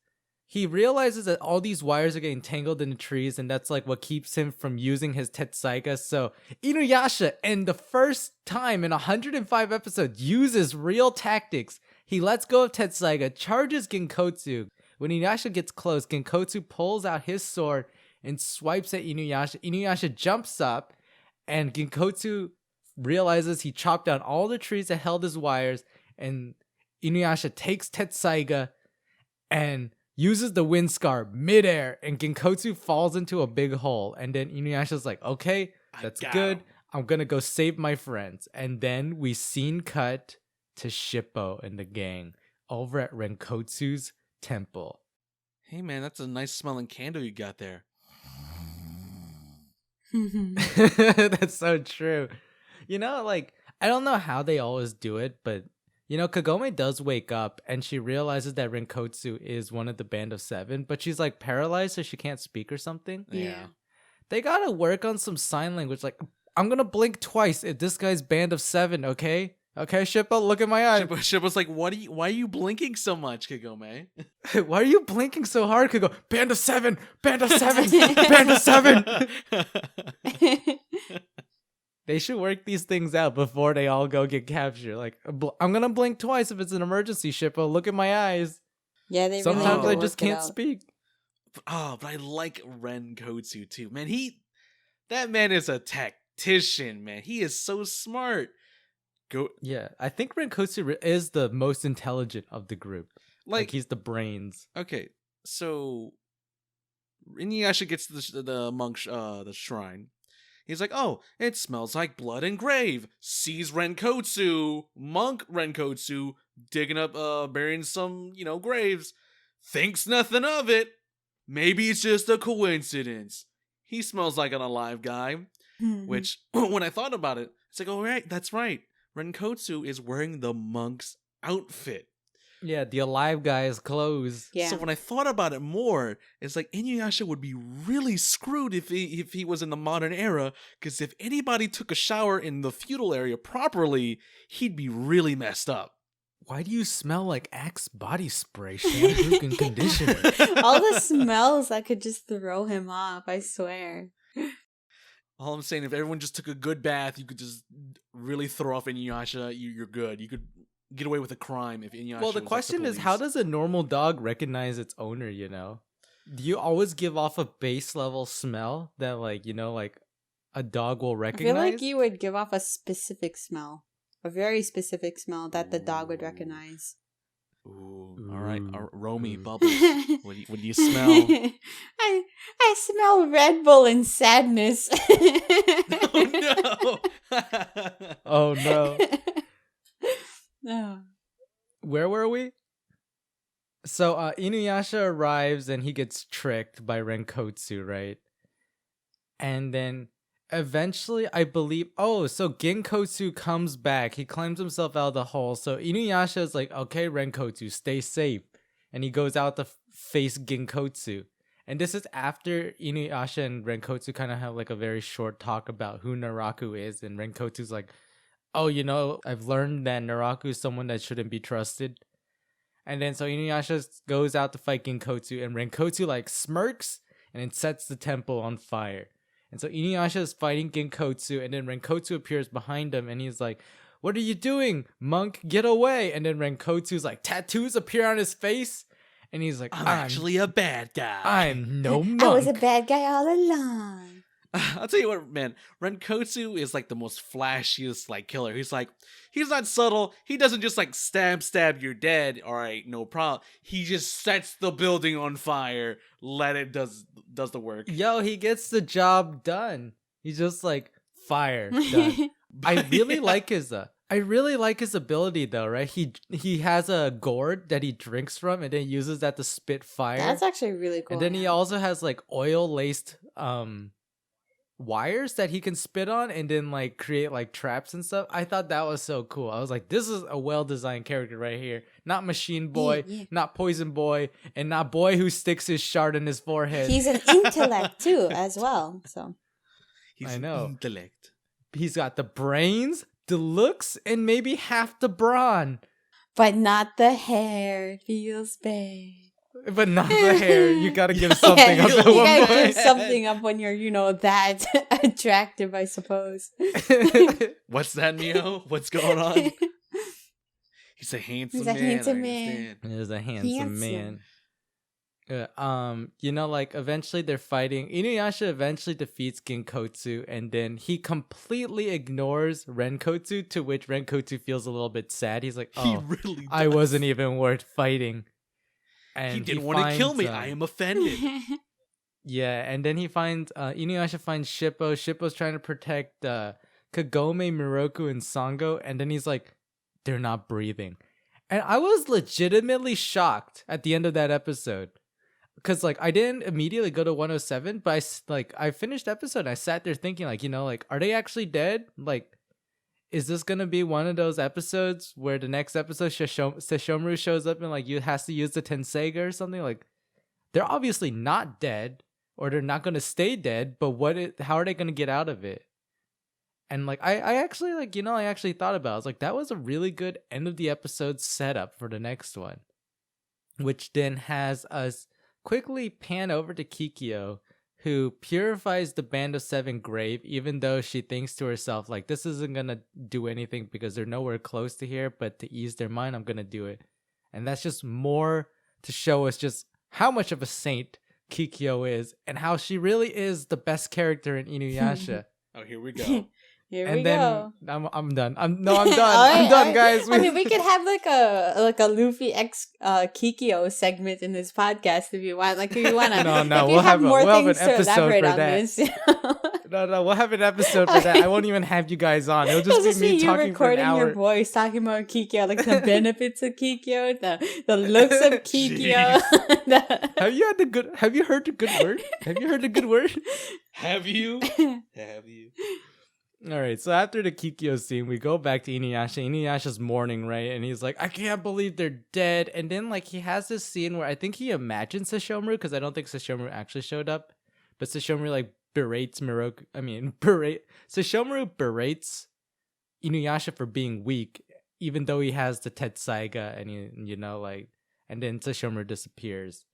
he realizes that all these wires are getting tangled in the trees, and that's like what keeps him from using his Tetsaiga. So InuYasha, in the first time in 105 episodes, uses real tactics. He lets go of Tetsaiga, charges Genkotsu. When InuYasha gets close, Genkotsu pulls out his sword and swipes at InuYasha. InuYasha jumps up, and Genkotsu realizes he chopped down all the trees that held his wires, and InuYasha takes Tetsaiga and uses the wind scar midair, and Genkotsu falls into a big hole. And then InuYasha's like, okay, that's good. I'm gonna go save my friends. And then we scene cut to Shippo and the gang over at Renkotsu's temple. Hey man, that's a nice smelling candle you got there. That's so true. Like, I don't know how they always do it, but Kagome does wake up and she realizes that Renkotsu is one of the band of 7, but she's like paralyzed so she can't speak or something. Yeah. They gotta work on some sign language. Like, I'm gonna blink twice if this guy's band of 7, okay? Okay, Shippo, look at my eye. Shippo's like, why are you blinking so much, Kagome? Why are you blinking so hard, Kagome? Band of 7! Band of 7! Band of 7! They should work these things out before they all go get captured. Like, I'm gonna blink twice if it's an emergency, Shippo. Look at my eyes. Yeah, they sometimes really I just can't speak. But I like Renkotsu too, man. That man is a tactician, man. He is so smart. Yeah, I think Renkotsu is the most intelligent of the group. Like he's the brains. Okay, so InuYasha gets to the monk, the shrine. He's like, oh, it smells like blood and grave. Sees Renkotsu, monk Renkotsu, digging up, burying some, graves. Thinks nothing of it. Maybe it's just a coincidence. He smells like an alive guy. Which, when I thought about it, it's like, oh, right, that's right. Renkotsu is wearing the monk's outfit. Yeah, the alive guy's clothes. Yeah. So when I thought about it more, it's like InuYasha would be really screwed if he was in the modern era, because if anybody took a shower in the feudal area properly, he'd be really messed up. Why do you smell like Axe body spray, shampoo, and conditioner? All the smells that could just throw him off, I swear. All I'm saying, if everyone just took a good bath, you could just really throw off InuYasha. You're good. You could get away with a crime if InuYasha. Well, the was, question like, is, the how police. does a normal dog recognize its owner, you know? Do you always give off a base level smell that, like, you know, like a dog will I recognize? feel like you would give off a specific smell. A very specific smell that the dog would recognize. Ooh, all right, Ooh. Romy, Ooh. Bubbles. What do you smell? I smell Red Bull and sadness. Oh no! Oh no. No. Where were we? So InuYasha arrives and he gets tricked by Renkotsu, right? And then eventually, I believe, so Genkotsu comes back. He climbs himself out of the hole. So InuYasha is like, okay, Renkotsu, stay safe. And he goes out to face Genkotsu. And this is after InuYasha and Renkotsu kind of have like a very short talk about who Naraku is. And Renkotsu's like, oh, you know, I've learned that Naraku is someone that shouldn't be trusted. And then so InuYasha goes out to fight Genkotsu, and Renkotsu like smirks and then sets the temple on fire. And so InuYasha is fighting Genkotsu, and then Renkotsu appears behind him, and he's like, "What are you doing, monk? Get away!" And then Renkotsu's like, tattoos appear on his face, and he's like, I'm actually a bad guy. I'm no monk. I was a bad guy all along. I'll tell you what, man. Renkotsu is like the most flashiest like killer. He's not subtle. He doesn't just like stab, you're dead. All right, no problem. He just sets the building on fire. Let it does the work. Yo, he gets the job done. He's just like, fire, done. I really like his ability though, right? He has a gourd that he drinks from and then uses that to spit fire. That's actually really cool. And then he also has like oil laced wires that he can spit on and then like create like traps and stuff. I thought that was so cool. I was like, this is a well-designed character right here. Not Machine Boy, not Poison Boy, and not Boy who sticks his shard in his forehead. He's an intellect too, as well. So He's I know. Intellect. He's got the brains, the looks, and maybe half the brawn. but not the hair. It feels bad. But not the hair. You gotta give something up you at one gotta point. give something up when you're, that attractive, I suppose. What's that, Neo? What's going on? He's a handsome man. handsome I man. understand. He's a handsome man. Like eventually they're fighting. InuYasha eventually defeats Genkotsu, and then he completely ignores Renkotsu, to which Renkotsu feels a little bit sad. He's like, He "Oh, really I does. wasn't even worth fighting." And He didn't want to kill me. finds, I am offended. Yeah, and then he finds InuYasha finds Shippo. Shippo's trying to protect Kagome, Miroku, and Sango, and then he's like, "They're not breathing." And I was legitimately shocked at the end of that episode. Cause like I didn't immediately go to 107, but I finished the episode and I sat there thinking like, are they actually dead? Like, is this gonna be one of those episodes where the next episode Sesshomaru shows up and like you has to use the Tenseiga or something? Like, they're obviously not dead, or they're not gonna stay dead. But how are they gonna get out of it? And like I actually I actually thought about it. I was like, that was a really good end of the episode setup for the next one, which then has us quickly pan over to Kikyo, who purifies the Band of Seven grave, even though she thinks to herself, like, this isn't gonna do anything because they're nowhere close to here, but to ease their mind, I'm gonna do it. And that's just more to show us just how much of a saint Kikyo is, and how she really is the best character in InuYasha. Oh, here we go. Here And we then go. I'm done. I'm done. All I'm done, right. guys. I mean, we could have like a Loofie X Kikyo segment in this podcast if you want. Like, if you want to. No, if we'll have more an things to episode elaborate for on that. this. No, we'll have an episode for that. I won't even have you guys on. It'll It'll just be me you talking for an recording hour. your voice, talking about Kikyo, like the benefits of Kikyo, the looks of Kikyo. Have you heard the good word? Have you heard the good word? Have you? Have you? All right, so after the Kikyo scene, we go back to InuYasha. InuYasha's mourning, right? And he's like, I can't believe they're dead. And then, like, he has this scene where I think he imagines Sesshomaru, because I don't think Sesshomaru actually showed up. But Sesshomaru, like, berates Sesshomaru berates InuYasha for being weak, even though he has the Tetsaiga and and then Tsushima disappears.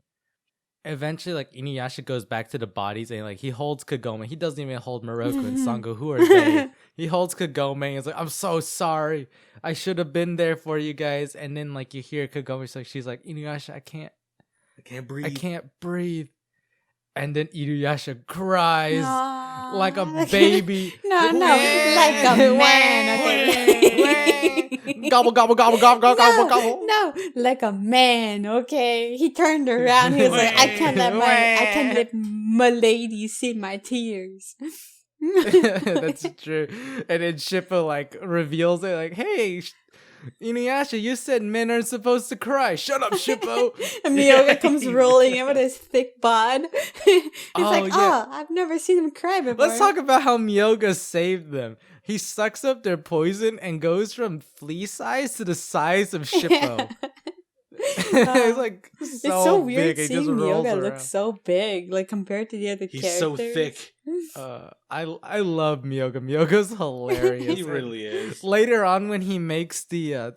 Eventually, like, InuYasha goes back to the bodies and, like, he holds Kagome. He doesn't even hold Moroku and Sango. Who are they? He holds Kagome and he's like, I'm so sorry. I should have been there for you guys. And then, like, you hear Kagome, she's like, InuYasha, I can't breathe. I can't breathe. And then InuYasha cries Aww. like a baby. No, like a man. Okay. Gobble, gobble, gobble, gobble, gobble, gobble, gobble. No, like a man. Okay. He turned around. He was like, I can't let my lady see my tears. That's true. And then Shippo, like, reveals it, like, hey, InuYasha, you said men aren't supposed to cry. Shut up, Shippo. And Miyoga comes rolling in with his thick bod. He's I've never seen him cry before. Let's talk about how Miyoga saved them. He sucks up their poison and goes from flea size to the size of Shippo. It's like it's so weird big. seeing Miyoga look so big, like, compared to the other characters. He's so thick. I love Miyoga. Miyoga's hilarious. He really is. Later on, when he makes the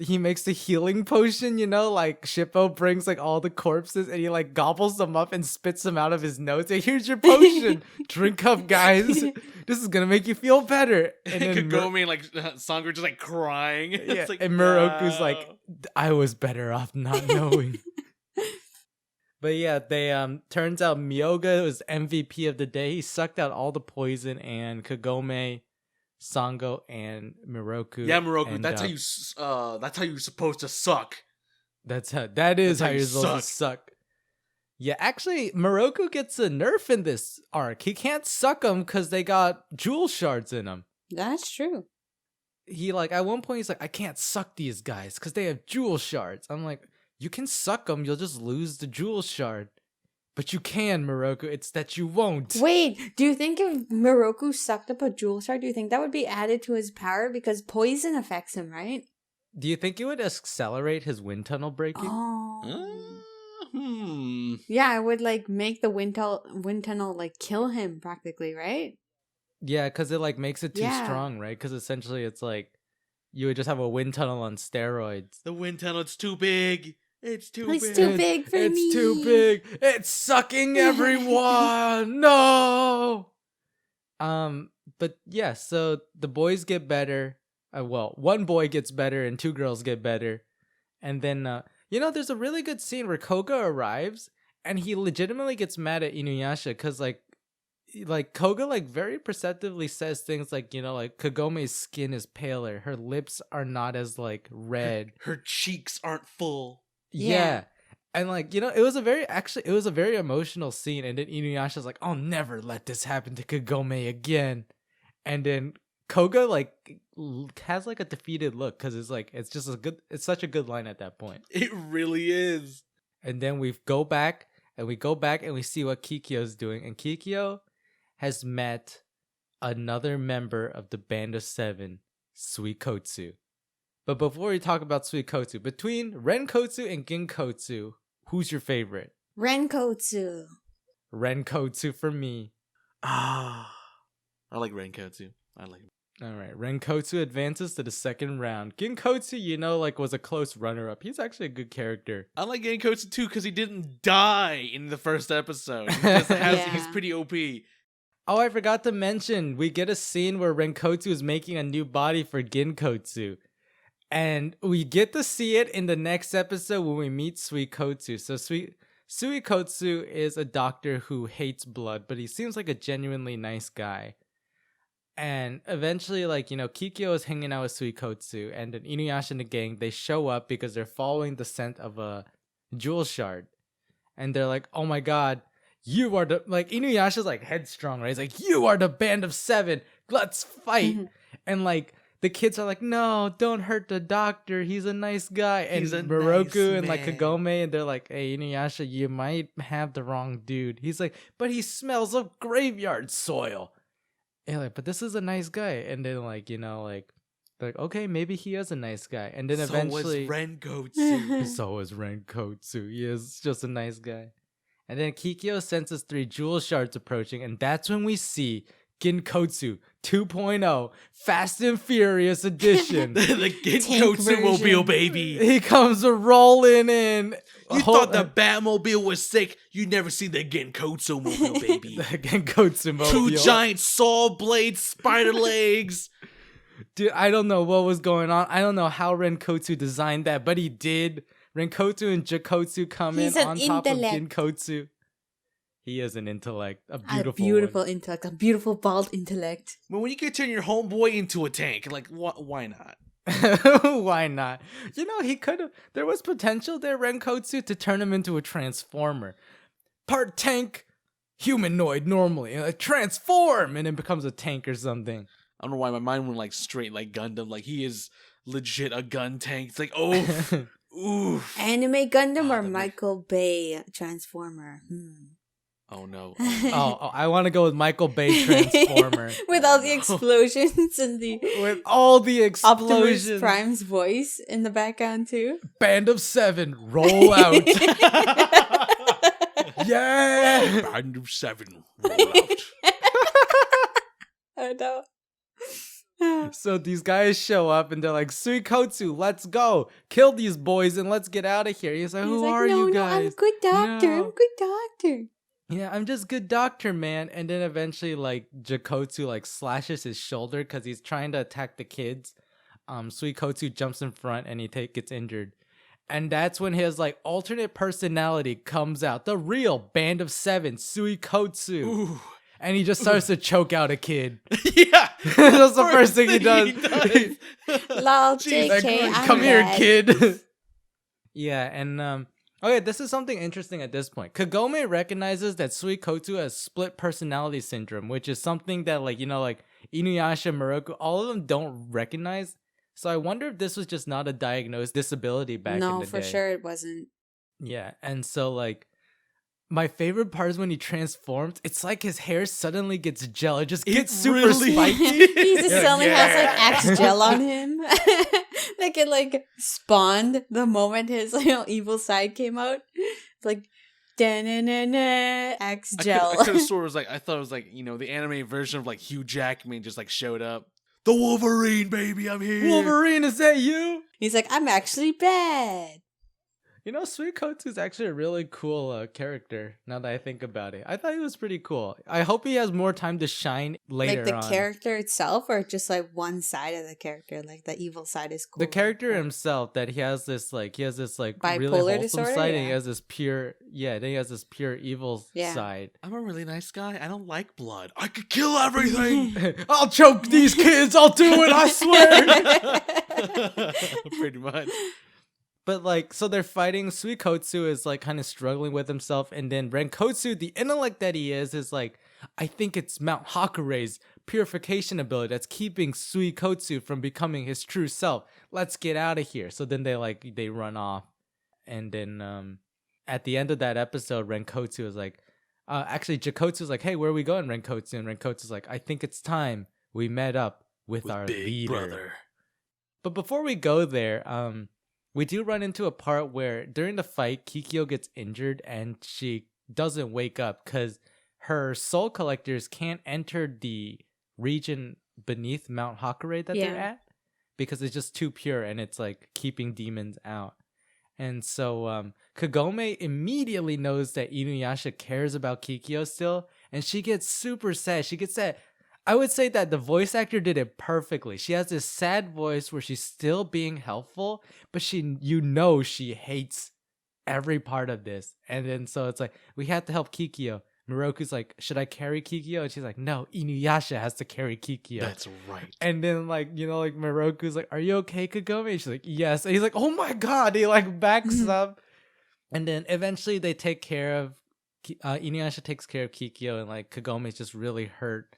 healing potion, like, Shippo brings, like, all the corpses and he, like, gobbles them up and spits them out of his nose. Like, here's your potion. Drink up, guys. This is gonna make you feel better. And then Kagome and, like, Sango just, like, crying. Yeah, It's like, and Moroku's like, I was better off not knowing. But yeah, they turns out Miyoga was MVP of the day. He sucked out all the poison, and Kagome, Sango, and Moroku. Yeah, Moroku. And, that's how you're supposed to suck. That is That's how how you're you supposed to suck. Yeah, actually, Moroku gets a nerf in this arc. He can't suck them because they got jewel shards in them. That's true. He, like, at one point he's like, I can't suck these guys because they have jewel shards. I'm like, you can suck them, you'll just lose the jewel shard. But you can, Moroku. It's that you won't. Wait, do you think if Moroku sucked up a jewel shard, do you think that would be added to his power? Because poison affects him, right? Do you think it would accelerate his wind tunnel breaking? Oh. Yeah, it would, like, make the wind tunnel, like, kill him practically, right? Yeah, because it, like, makes it too strong, right? Because essentially it's like you would just have a wind tunnel on steroids. The wind tunnel, it's too big. It's too big. It's too big for me. It's too big. It's sucking everyone. No. But yeah, so the boys get better. One boy gets better and two girls get better. And then, there's a really good scene where Koga arrives and he legitimately gets mad at InuYasha because, like Koga, like, very perceptively says things like, like, Kagome's skin is paler. Her lips are not as, like, red. Her cheeks aren't full. Yeah. And, like, it was a very emotional scene. And then InuYasha's like, I'll never let this happen to Kagome again. And then Koga, like, has, like, a defeated look because it's like, it's such a good line at that point. It really is. And then we go back and we see what Kikyo's doing. And Kikyo has met another member of the Band of Seven, Suikotsu. But before we talk about Suikotsu, between Renkotsu and Ginkotsu, who's your favorite? Renkotsu. Renkotsu for me. I like Renkotsu. I like him. All right, Renkotsu advances to the second round. Ginkotsu, was a close runner-up. He's actually a good character. I like Ginkotsu too because he didn't die in the first episode. He's pretty OP. Oh, I forgot to mention, we get a scene where Renkotsu is making a new body for Ginkotsu. And we get to see it in the next episode when we meet Suikotsu. So Suikotsu is a doctor who hates blood, but he seems like a genuinely nice guy. And eventually, like, Kikyo is hanging out with Suikotsu, and then InuYasha and the gang, they show up because they're following the scent of a jewel shard. And they're like, oh my god, you are the, like, InuYasha's like headstrong, right? He's like, you are the Band of Seven, let's fight. And, like, the kids are like, no, don't hurt the doctor, he's a nice guy. And Moroku nice and, like, Kagome, and they're like, hey, InuYasha, you might have the wrong dude. He's like, but he smells of graveyard soil. And like, but this is a nice guy. And then, like, they're like, okay, maybe he is a nice guy. And then eventually, so was Renkotsu. He is just a nice guy. And then Kikyo senses 3 jewel shards approaching, and that's when we see Genkotsu 2.0 Fast and Furious edition. The Tank Genkotsu mobile, version. baby. He comes rolling in. You thought the Batmobile was sick. You never seen the Genkotsu mobile, baby. the Genkotsu mobile. Two giant saw blades, spider legs. Dude, I don't know what was going on. I don't know how Renkotsu designed that, but he did. Renkotsu and Jakotsu come He's in an on top intellect. of Genkotsu. He is an intellect, a A beautiful one. intellect, a beautiful bald intellect. Well, when you can turn your homeboy into a tank, like, why not? Why not? You know, he could have. There was potential there, Renkotsu, to turn him into a transformer. Part tank, humanoid normally, and transform, and it becomes a tank or something. I don't know why my mind went like straight like Gundam. Like he is legit a gun tank. It's like, oh, oof. Anime Gundam or the Michael Bay Transformer? Oh no. Oh, I want to go with Michael Bay Transformer. With all the explosions and the With all the Optimus explosions. Prime's voice in the background too. Band of 7, roll out. Yeah. Band of 7, roll out. I know. So these guys show up and they're like, Suikotsu, let's go. Kill these boys and let's get out of here. He's like, who are you guys? I'm a good doctor. No. I'm a good doctor. Yeah, I'm just good doctor, man. And then eventually, like, Jakotsu, like, slashes his shoulder because he's trying to attack the kids. Suikotsu jumps in front and he gets injured. And that's when his, like, alternate personality comes out. The real Band of 7, Suikotsu. Ooh. And he just starts to choke out a kid. Yeah. That's the first thing he does. Lol, Jeez, JK, Like, I'm come here, bad. kid. Yeah, and okay, this is something interesting at this point. Kagome recognizes that Suikotsu has split personality syndrome, which is something that, like, you know, like Inuyasha, Moroku, all of them don't recognize. So I wonder if this was just not a diagnosed disability back in the day. No, for sure it wasn't. Yeah, and so, like, my favorite part is when he transforms. It's like his hair suddenly gets gel. It just gets super really- spiky. He just Yeah, suddenly has like yeah. Axe gel on him. Like it like spawned the moment his evil side came out. It's like da-na-na-na, Axe gel. I could have sworn it was like, I thought it was like, you know, the anime version of like Hugh Jackman just like showed up. The Wolverine, baby, I'm here. Wolverine, is that you? He's like, I'm actually bad. You know, Suikotsu is actually a really cool character, now that I think about it. I thought he was pretty cool. I hope he has more time to shine later Like the on. character itself, or just like one side of the character, like the evil side is cool. The character himself, that he has this like really Bipolar wholesome disorder, side, and he yeah. has this pure, then he has this pure evil Yeah. side. I'm a really nice guy. I don't like blood. I could kill everything. I'll choke these kids. I'll do it. I swear. Pretty much. But like, so they're fighting. Suikotsu is like kind of struggling with himself, and then Renkotsu, the intellect that he is like, I think it's Mount Hakure's purification ability that's keeping Suikotsu from becoming his true self. Let's get out of here. So then they run off, and then at the end of that episode, Renkotsu is like, actually Jakotsu's like, hey, where are we going, Renkotsu? And Renkotsu's like, I think it's time we met up with our Big leader. brother. But before we go there, we do run into a part where during the fight, Kikyo gets injured and she doesn't wake up because her soul collectors can't enter the region beneath Mount Hakure that they're Yeah. at because it's just too pure and it's like keeping demons out. And so Kagome immediately knows that InuYasha cares about Kikyo still, and she gets super sad. She gets sad. I would say that the voice actor did it perfectly. She has this sad voice where she's still being helpful, but she hates every part of this. And then so it's like, we have to help Kikyo. Miroku's like, should I carry Kikyo? And she's like, no, InuYasha has to carry Kikyo. That's right. And then like, you know, like Miroku's like, are you okay, Kagome? And she's like, yes. And he's like, oh my God. He like backs up. And then eventually they take care of, InuYasha takes care of Kikyo, and like Kagome's just really hurt.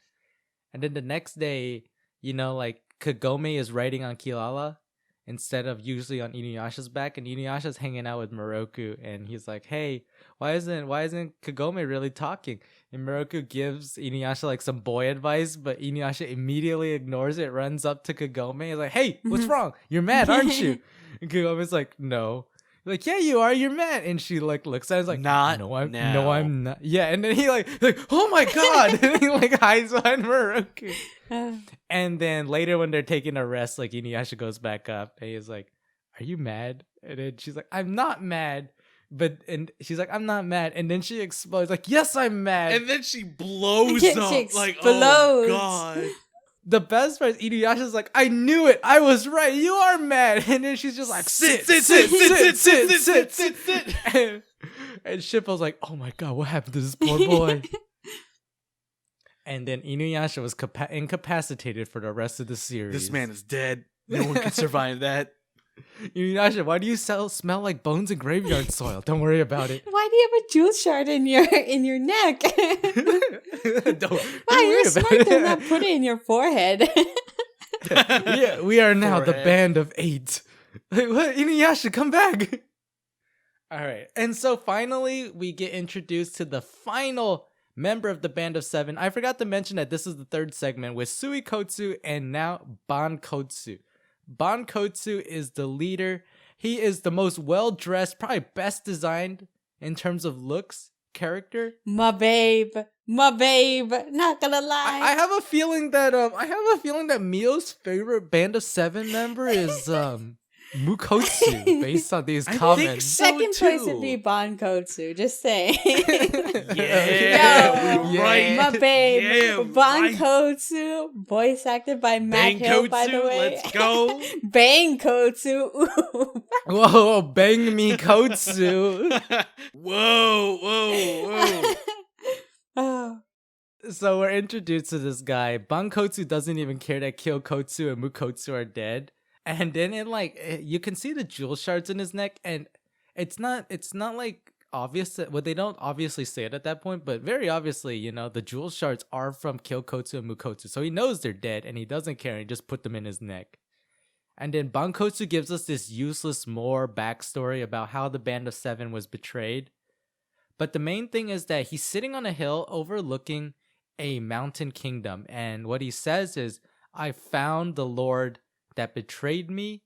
And then the next day, you know, like Kagome is riding on Kilala instead of usually on InuYasha's back, and InuYasha's hanging out with Miroku, and he's like, hey, why isn't Kagome really talking? And Miroku gives InuYasha like some boy advice, but InuYasha immediately ignores it, runs up to Kagome, and is like, hey, what's wrong? You're mad, aren't you? And Kagome's like, no. Like, yeah, you are. You're mad. And she like looks at us like, Not no, I'm now. no, I'm not. Yeah, and then he like, oh my god, and he like hides behind Moroku. And then later when they're taking a rest, like InuYasha goes back up and he's like, are you mad? And then she's like, I'm not mad. And she's like, I'm not mad. And then she explodes like, yes, I'm mad. And then she blows She up. explodes. Like, oh god. The best part is InuYasha's like, I knew it. I was right. You are mad. And then she's just like, sit. And Shippo's like, oh my god, what happened to this poor boy? And then InuYasha was incapacitated for the rest of the series. This man is dead. No one can survive that. InuYasha, why do you smell like bones and graveyard soil? Don't worry about it. Why do you have a jewel shard in your neck? Wow, you're smart to not put it in your forehead. We are now the Forehead. band of 8. Like, what? InuYasha, come back. All right. And so finally, we get introduced to the final member of the band of 7. I forgot to mention that this is the third segment with Suikotsu and now Bankotsu. Bankotsu is the leader. He is the most well-dressed, probably best designed in terms of looks, character. My babe. Not gonna lie. I have a feeling that Mio's favorite band of 7 member is Mukotsu, based on these I comments. think so. Second place too. would be Bankotsu. Just saying. Yeah, Yo, we right. my babe. Yeah, Bankotsu, voice acted by Matt Hill, by the Bankotsu, way. let's go. Bankotsu. Ooh. Whoa, bang me Kotsu. Whoa. Oh. So we're introduced to this guy. Bankotsu doesn't even care that Kyokotsu and Mukotsu are dead. And then you can see the jewel shards in his neck, and it's not like obvious that, well, they don't obviously say it at that point, but very obviously, the jewel shards are from Kyokotsu and Mukotsu. So he knows they're dead and he doesn't care, and he just put them in his neck. And then Bankotsu gives us this useless more backstory about how the band of 7 was betrayed. But the main thing is that he's sitting on a hill overlooking a mountain kingdom. And what he says is, I found the lord that betrayed me,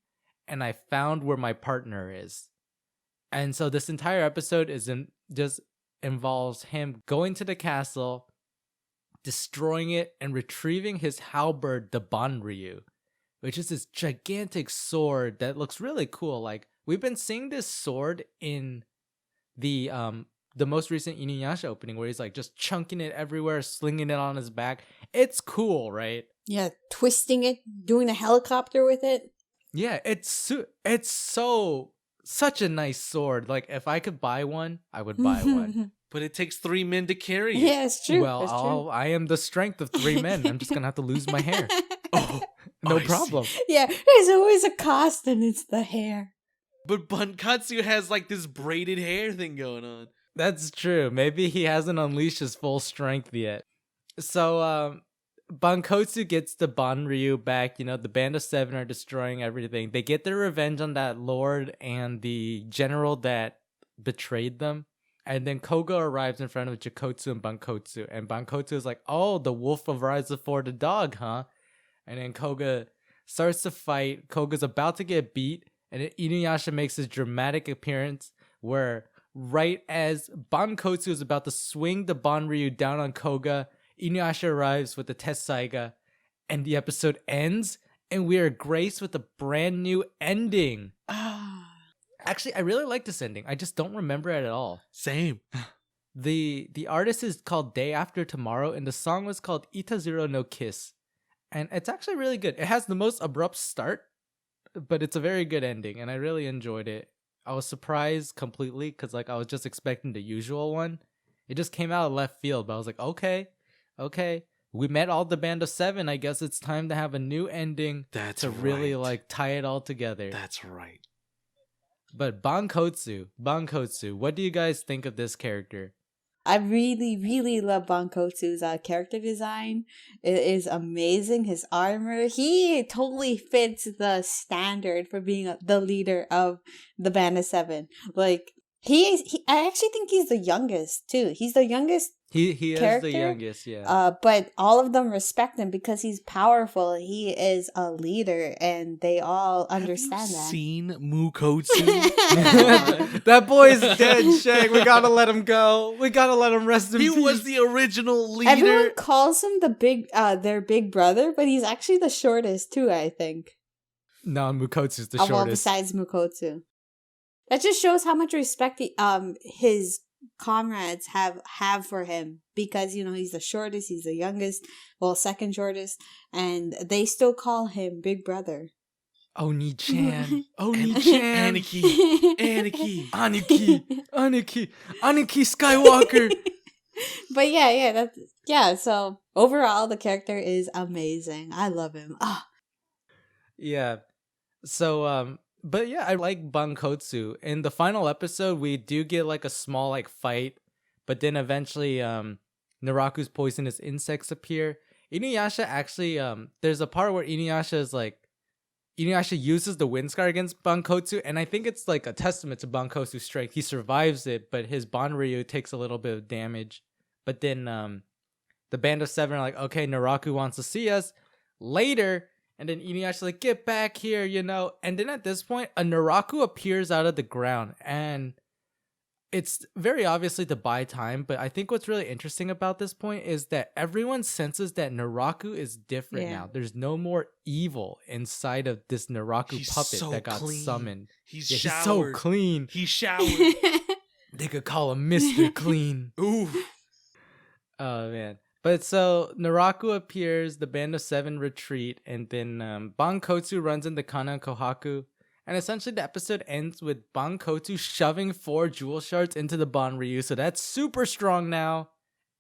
and I found where my partner is. And so this entire episode just involves him going to the castle, destroying it, and retrieving his halberd, the Banryu, which is this gigantic sword that looks really cool. Like, we've been seeing this sword in the most recent InuYasha opening, where he's like just chunking it everywhere, slinging it on his back. It's cool, right? Yeah, twisting it, doing a helicopter with it. Yeah, it's such a nice sword. Like, if I could buy one, I would buy one. But it takes 3 men to carry it. Yeah, it's true. Well, it's true. I am the strength of 3 men. I'm just gonna have to lose my hair. Oh, No I see. problem. Yeah, there's always a cost, and it's the hair. But Bankotsu has like this braided hair thing going on. That's true. Maybe he hasn't unleashed his full strength yet. So, Bankotsu gets the Banryu back. The band of 7 are destroying everything. They get their revenge on that lord and the general that betrayed them. And then Koga arrives in front of Chikotsu and Bankotsu. And Bankotsu is like, oh, the wolf arrives before the dog, huh? And then Koga starts to fight. Koga's about to get beat. And then InuYasha makes his dramatic appearance where right as Bankotsu is about to swing the Banryu down on Koga, InuYasha arrives with the Tessaiga, and the episode ends, and we are graced with a brand new ending. Actually, I really like this ending. I just don't remember it at all. Same. The artist is called Day After Tomorrow, and the song was called Itazero no Kiss. And it's actually really good. It has the most abrupt start, but it's a very good ending, and I really enjoyed it. I was surprised completely, because I was just expecting the usual one. It just came out of left field, but I was like, okay, we met all the band of 7. I guess it's time to have a new ending to really tie it all together. That's right. But Bankotsu, what do you guys think of this character? I really, really love Bankotsu's character design. It is amazing. His armor, he totally fits the standard for being the leader of the band of 7. Like, I actually think he's the youngest too. He's the youngest He is character. the youngest, yeah. But all of them respect him because he's powerful. He is a leader, and they all understand Have you that. seen Mukotsu? That boy's dead, Shag. We gotta let him go. We gotta let him rest in He peace. was the original leader. Everyone calls him their big brother, but he's actually the shortest too, I think. No, Mukotsu's the Well, shortest. besides Mukotsu. That just shows how much respect his comrades have for him, because he's the shortest, he's the youngest, well, second shortest, and they still call him Big Brother. Oni-chan. Oni-chan. Aniki. Aniki Skywalker. But so overall the character is amazing. I love him. Yeah. So, but yeah, I like Bankotsu. In the final episode, we do get like a small like fight, but then eventually Naraku's poisonous insects appear. InuYasha actually there's a part where InuYasha uses the wind scar against Bankotsu, and I think it's like a testament to Bankotsu's strength. He survives it, but his Banryu takes a little bit of damage. But then the Band of Seven are like, okay, Naraku wants to see us later. And then InuYasha's like, get back here, And then at this point, a Naraku appears out of the ground. And it's very obviously to buy time. But I think what's really interesting about this point is that everyone senses that Naraku is different now. There's no more evil inside of this Naraku puppet that got summoned. He's so clean. He showered. They could call him Mr. Clean. Ooh. Oh, man. But so Naraku appears, the Band of Seven retreat, and then Bankotsu runs into Kana and Kohaku. And essentially the episode ends with Bankotsu shoving 4 jewel shards into the Banryu. So that's super strong now.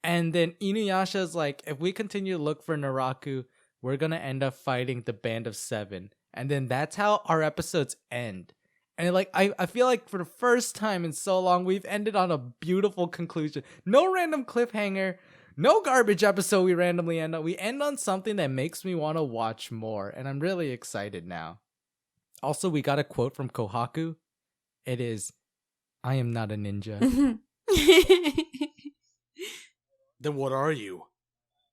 And then InuYasha's like, if we continue to look for Naraku, we're going to end up fighting the Band of Seven. And then that's how our episodes end. And I feel like for the first time in so long, we've ended on a beautiful conclusion. No random cliffhanger. No garbage episode we randomly end on. We end on something that makes me want to watch more. And I'm really excited now. Also, we got a quote from Kohaku. It is, I am not a ninja. Then what are you?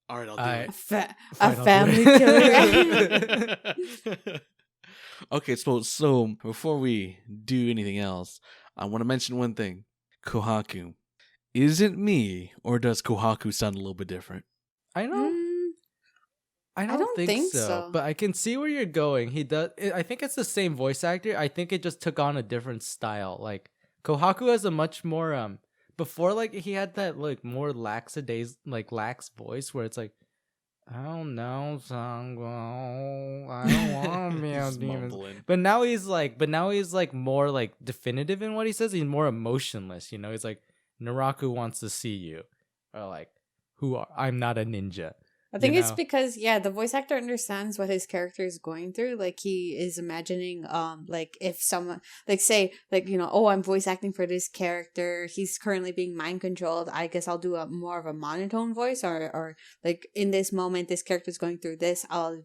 All right, I'll do it. A family killer. Okay, so before we do anything else, I want to mention one thing. Kohaku. Is it me, or does Kohaku sound a little bit different? I don't think so. But I can see where you're going. He does. I think it's the same voice actor. I think it just took on a different style. Like Kohaku has a much more before, like he had that like more lax voice where it's like, I don't know, Sango. I don't want to be a demon. But now he's like more like definitive in what he says. He's more emotionless. He's like, Naraku wants to see you, or like, I'm not a ninja. I think it's because the voice actor understands what his character is going through. Like he is imagining, like if someone, like say, like I'm voice acting for this character. He's currently being mind controlled. I guess I'll do more of a monotone voice, or like in this moment, this character is going through this. I'll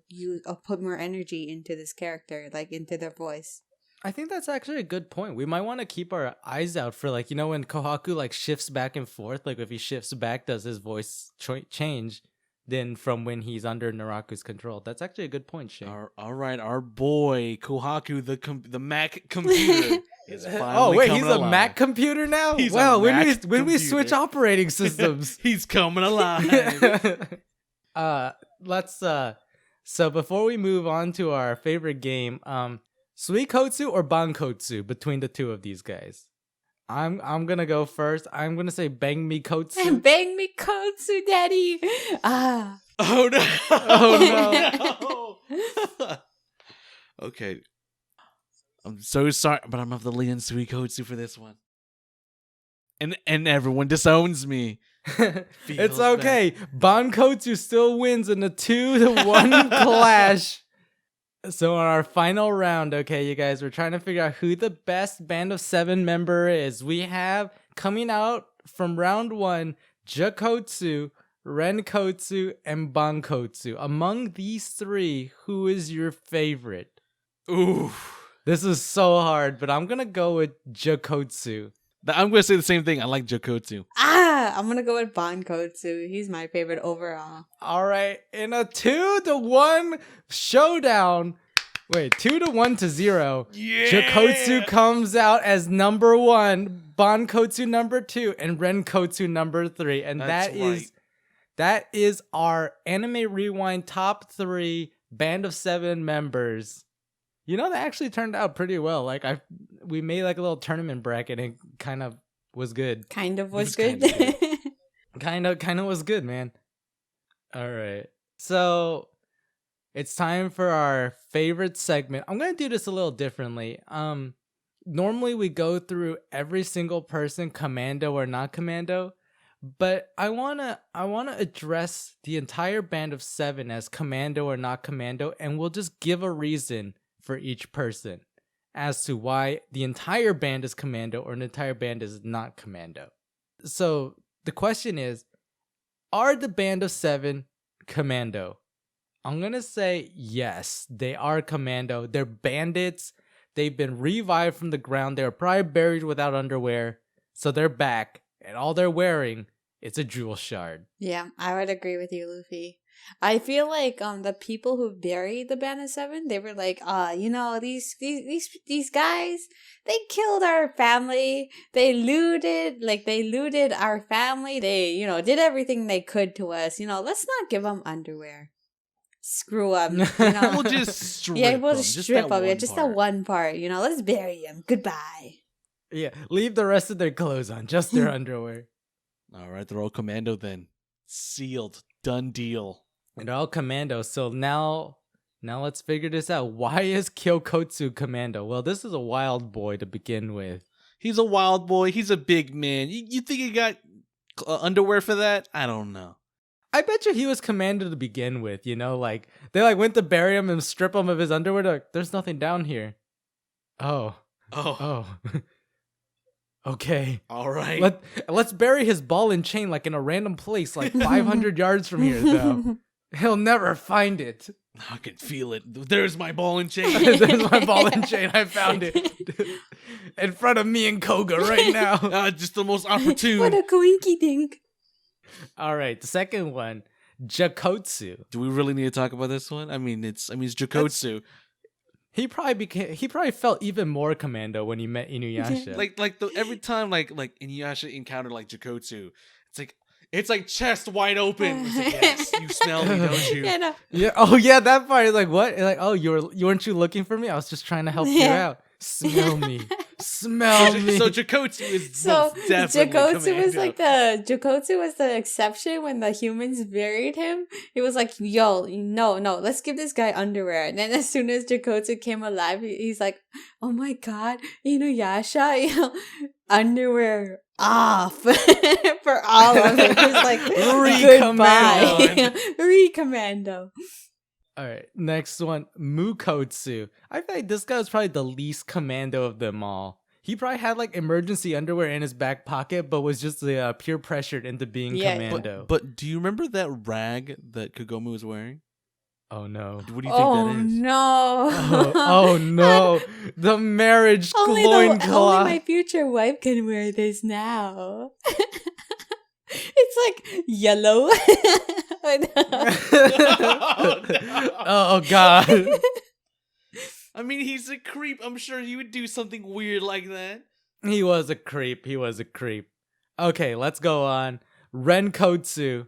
put more energy into this character, like into their voice. I think that's actually a good point. We might want to keep our eyes out for like when Kohaku like shifts back and forth. Like if he shifts back, does his voice change? Than from when he's under Naraku's control. That's actually a good point, Shane. All right, our boy Kohaku, the Mac computer, is finally he's alive. A Mac computer now. He's when we switch operating systems, he's coming alive. So before we move on to our favorite game, Suikotsu or Bankotsu between the two of these guys. I'm gonna go first. I'm gonna say bang me kotsu. Bang me kotsu, daddy. Ah. Oh no. Oh no. Okay. I'm so sorry, but I'm of the Leon Suikotsu for this one. And everyone disowns me. It's okay. Bankotsu still wins in a 2-1 clash. So on our final round, okay, you guys, we're trying to figure out who the best Band of Seven member is. We have, coming out from round 1, Jakotsu, Renkotsu, and Bankotsu. Among these 3, who is your favorite? Ooh. This is so hard, but I'm going to go with Jakotsu. I'm gonna say the same thing. I like Jokotsu. I'm gonna go with Bankotsu. He's my favorite overall. All right, in a 2-1 showdown. Wait, 2-1-0. Yeah. Jokotsu comes out as number 1, Bankotsu number 2, and Renkotsu number 3, and that is our Anime Rewind top 3 band of 7 members. You know, that actually turned out pretty well. Like we made like a little tournament bracket and it kind of was good. Kind of was good. Kind of was good, man. All right. So it's time for our favorite segment. I'm going to do this a little differently. Normally we go through every single person, commando or not commando, but I want to address the entire band of 7 as commando or not commando, and we'll just give a reason for each person as to why the entire band is commando or the entire band is not commando. So the question is, are the band of 7 commando? I'm going to say yes, they are commando. They're bandits. They've been revived from the ground. They were probably buried without underwear. So they're back, and all they're wearing is a jewel shard. Yeah, I would agree with you, Loofie. I feel like the people who buried the band of 7, they were like, these guys, they killed our family. They looted our family. They, did everything they could to us. Let's not give them underwear. Screw them. We'll just strip them. We'll just strip them. Yeah, just that part. one part. Let's bury them. Goodbye. Yeah, leave the rest of their clothes on, just their underwear. All right, they're all commando then. Sealed. Done deal. And they're all commando. So now let's figure this out. Why is Kyokotsu commando? Well, this is a wild boy to begin with. He's a wild boy. He's a big man. You think he got underwear for that? I don't know. I bet you he was commando to begin with, like they went to bury him and strip him of his underwear. They're like, there's nothing down here. Oh. Okay. All right. Let's bury his ball and chain like in a random place, like 500 yards from here, though. He'll never find it. I can feel it. There's my ball and chain. There's my ball and chain. I found it in front of me and Koga right now. Just the most opportune. What a coinky dink. All right, the second one, Jokotsu. Do we really need to talk about this one? It's Jokotsu. He probably felt even more commando when he met InuYasha. Every time like InuYasha encountered like Jokotsu, it's like chest wide open. It's like, yes, you smell me, don't you? Yeah. Oh yeah, that part is like what? Like, oh, you weren't you looking for me? I was just trying to help you out. Smell me. Smell me. So Jokotsu is definitely Jokotsu was the exception when the humans buried him. It was like, yo, no, let's give this guy underwear. And then as soon as Jokotsu came alive, he's like, oh my god, InuYasha, underwear off for all of it. It was like, goodbye. Recommando. All right, next one, Mukotsu. I feel like this guy was probably the least commando of them all. He probably had like emergency underwear in his back pocket, but was just peer pressured into being commando. But do you remember that rag that Kagome was wearing? Oh no! What do you think that is? No! Oh no! The marriage loincloth. Only my future wife can wear this now. It's like yellow. Oh god. He's a creep. I'm sure he would do something weird like that. He was a creep. Okay, let's go on. Renkotsu.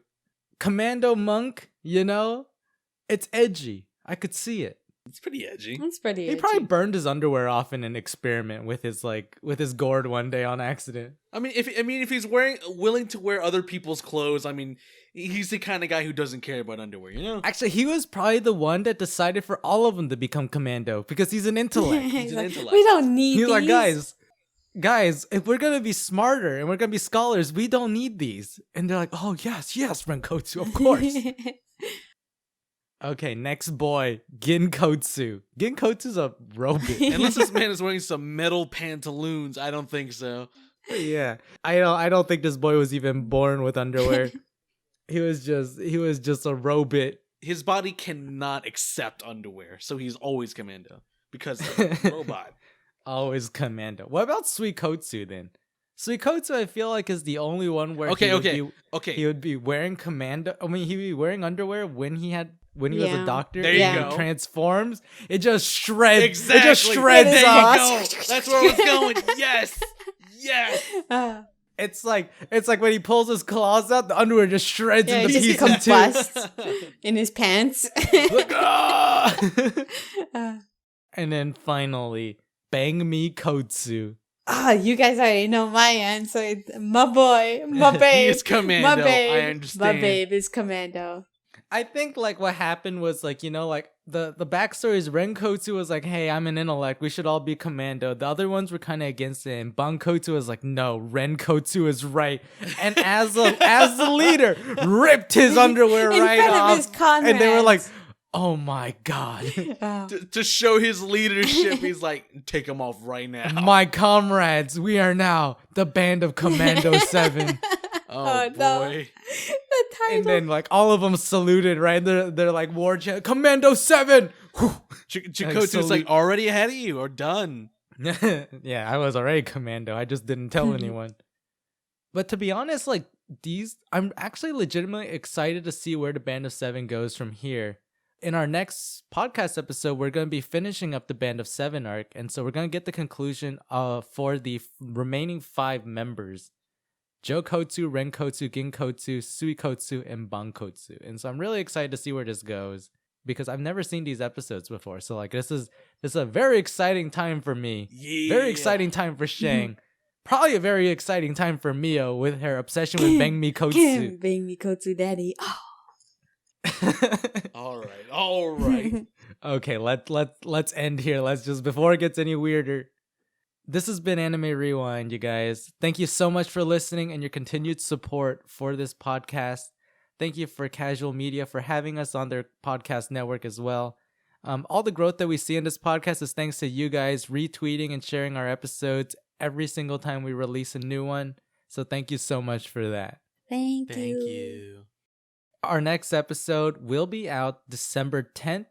Commando monk, it's edgy. I could see it. It's pretty edgy. He probably burned his underwear off in an experiment with his gourd one day on accident. If he's willing to wear other people's clothes, he's the kind of guy who doesn't care about underwear, Actually, he was probably the one that decided for all of them to become commando because he's an intellect. He's an intellect. We don't need He's these. like, guys, if we're gonna be smarter and we're gonna be scholars, we don't need these. And they're like, oh yes, Renkotsu, of course. Okay, next boy, Ginkotsu. Ginkotsu's a robot. Unless this man is wearing some metal pantaloons, I don't think so. Yeah, I don't think this boy was even born with underwear. He was just a robot. His body cannot accept underwear, so he's always commando because he's a robot. Always commando. What about Suikotsu then? Suikotsu, I feel like, is the only one where Okay. he would be wearing commando. I mean, he'd be wearing underwear when he was a Yeah. doctor. There you and go. he transforms. It just shreds. Exactly. It just shreds There you off. go. That's where I was going. Yes. Yes. It's like when he pulls his claws out, the underwear just shreds Yeah, into it just pieces. combusts in his pants. Like, ah! Uh, And then finally, Bang Me Kotsu. you guys already know my answer. It's my boy, my He babe. is Commando. My babe. I understand. My babe is Commando. I think like what happened was like, like the backstory is Renkotsu was like, hey, I'm an intellect, we should all be Commando. The other ones were kind of against it, and Bankotsu was like, no, Renkotsu is right. And as the leader, ripped his underwear In right front off. of his comrades. And they were like, oh my god. Oh. To show his leadership, he's like, take him off right now. My comrades, we are now the band of Commando 7. Oh, no. boy. The title. And then like all of them saluted, right? They're like war chant, Commando 7. Chikotsu's salute. like already ahead of you or done. Yeah, I was already Commando. I just didn't tell anyone. But to be honest, like I'm actually legitimately excited to see where the Band of 7 goes from here. In our next podcast episode, we're going to be finishing up the Band of 7 arc, and so we're going to get the conclusion for the remaining 5 members. Jokotsu, Renkotsu, Ginkotsu, Suikotsu, and Bankotsu. And so I'm really excited to see where this goes because I've never seen these episodes before. So like this is a very exciting time for me. Yeah. Very exciting time for Shang. Probably a very exciting time for Mio with her obsession with Bang Me Kotsu. Bang me Kotsu daddy. Oh. All right. Okay, let's end here. Let's just before it gets any weirder. This has been Anime Rewind, you guys. Thank you so much for listening and your continued support for this podcast. Thank you for Casual Media for having us on their podcast network as well. All the growth that we see in this podcast is thanks to you guys retweeting and sharing our episodes every single time we release a new one. So thank you so much for that. Thank Thank you. you. Our next episode will be out December 10th,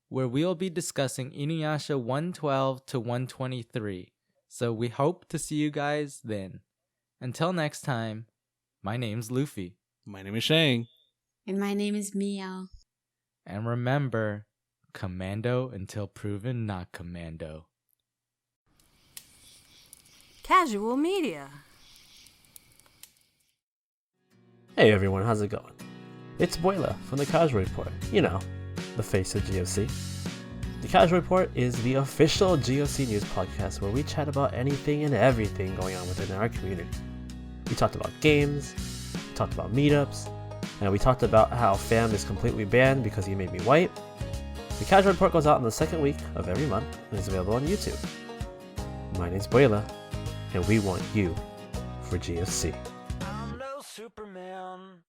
where we'll be discussing InuYasha 112 to 123. So we hope to see you guys then. Until next time, my name's Loofie. My name is Shang. And my name is Meow. And remember, Commando until proven not Commando. Casual Media. Hey everyone, how's it going? It's Boila from the Casual Report. You know, the face of GOC. The Casual Report is the official GOC news podcast where we chat about anything and everything going on within our community. We talked about games, talked about meetups, and we talked about how Fam is completely banned because he made me white. The Casual Report goes out in the second week of every month and is available on YouTube. My name's Boila, and we want you for GOC.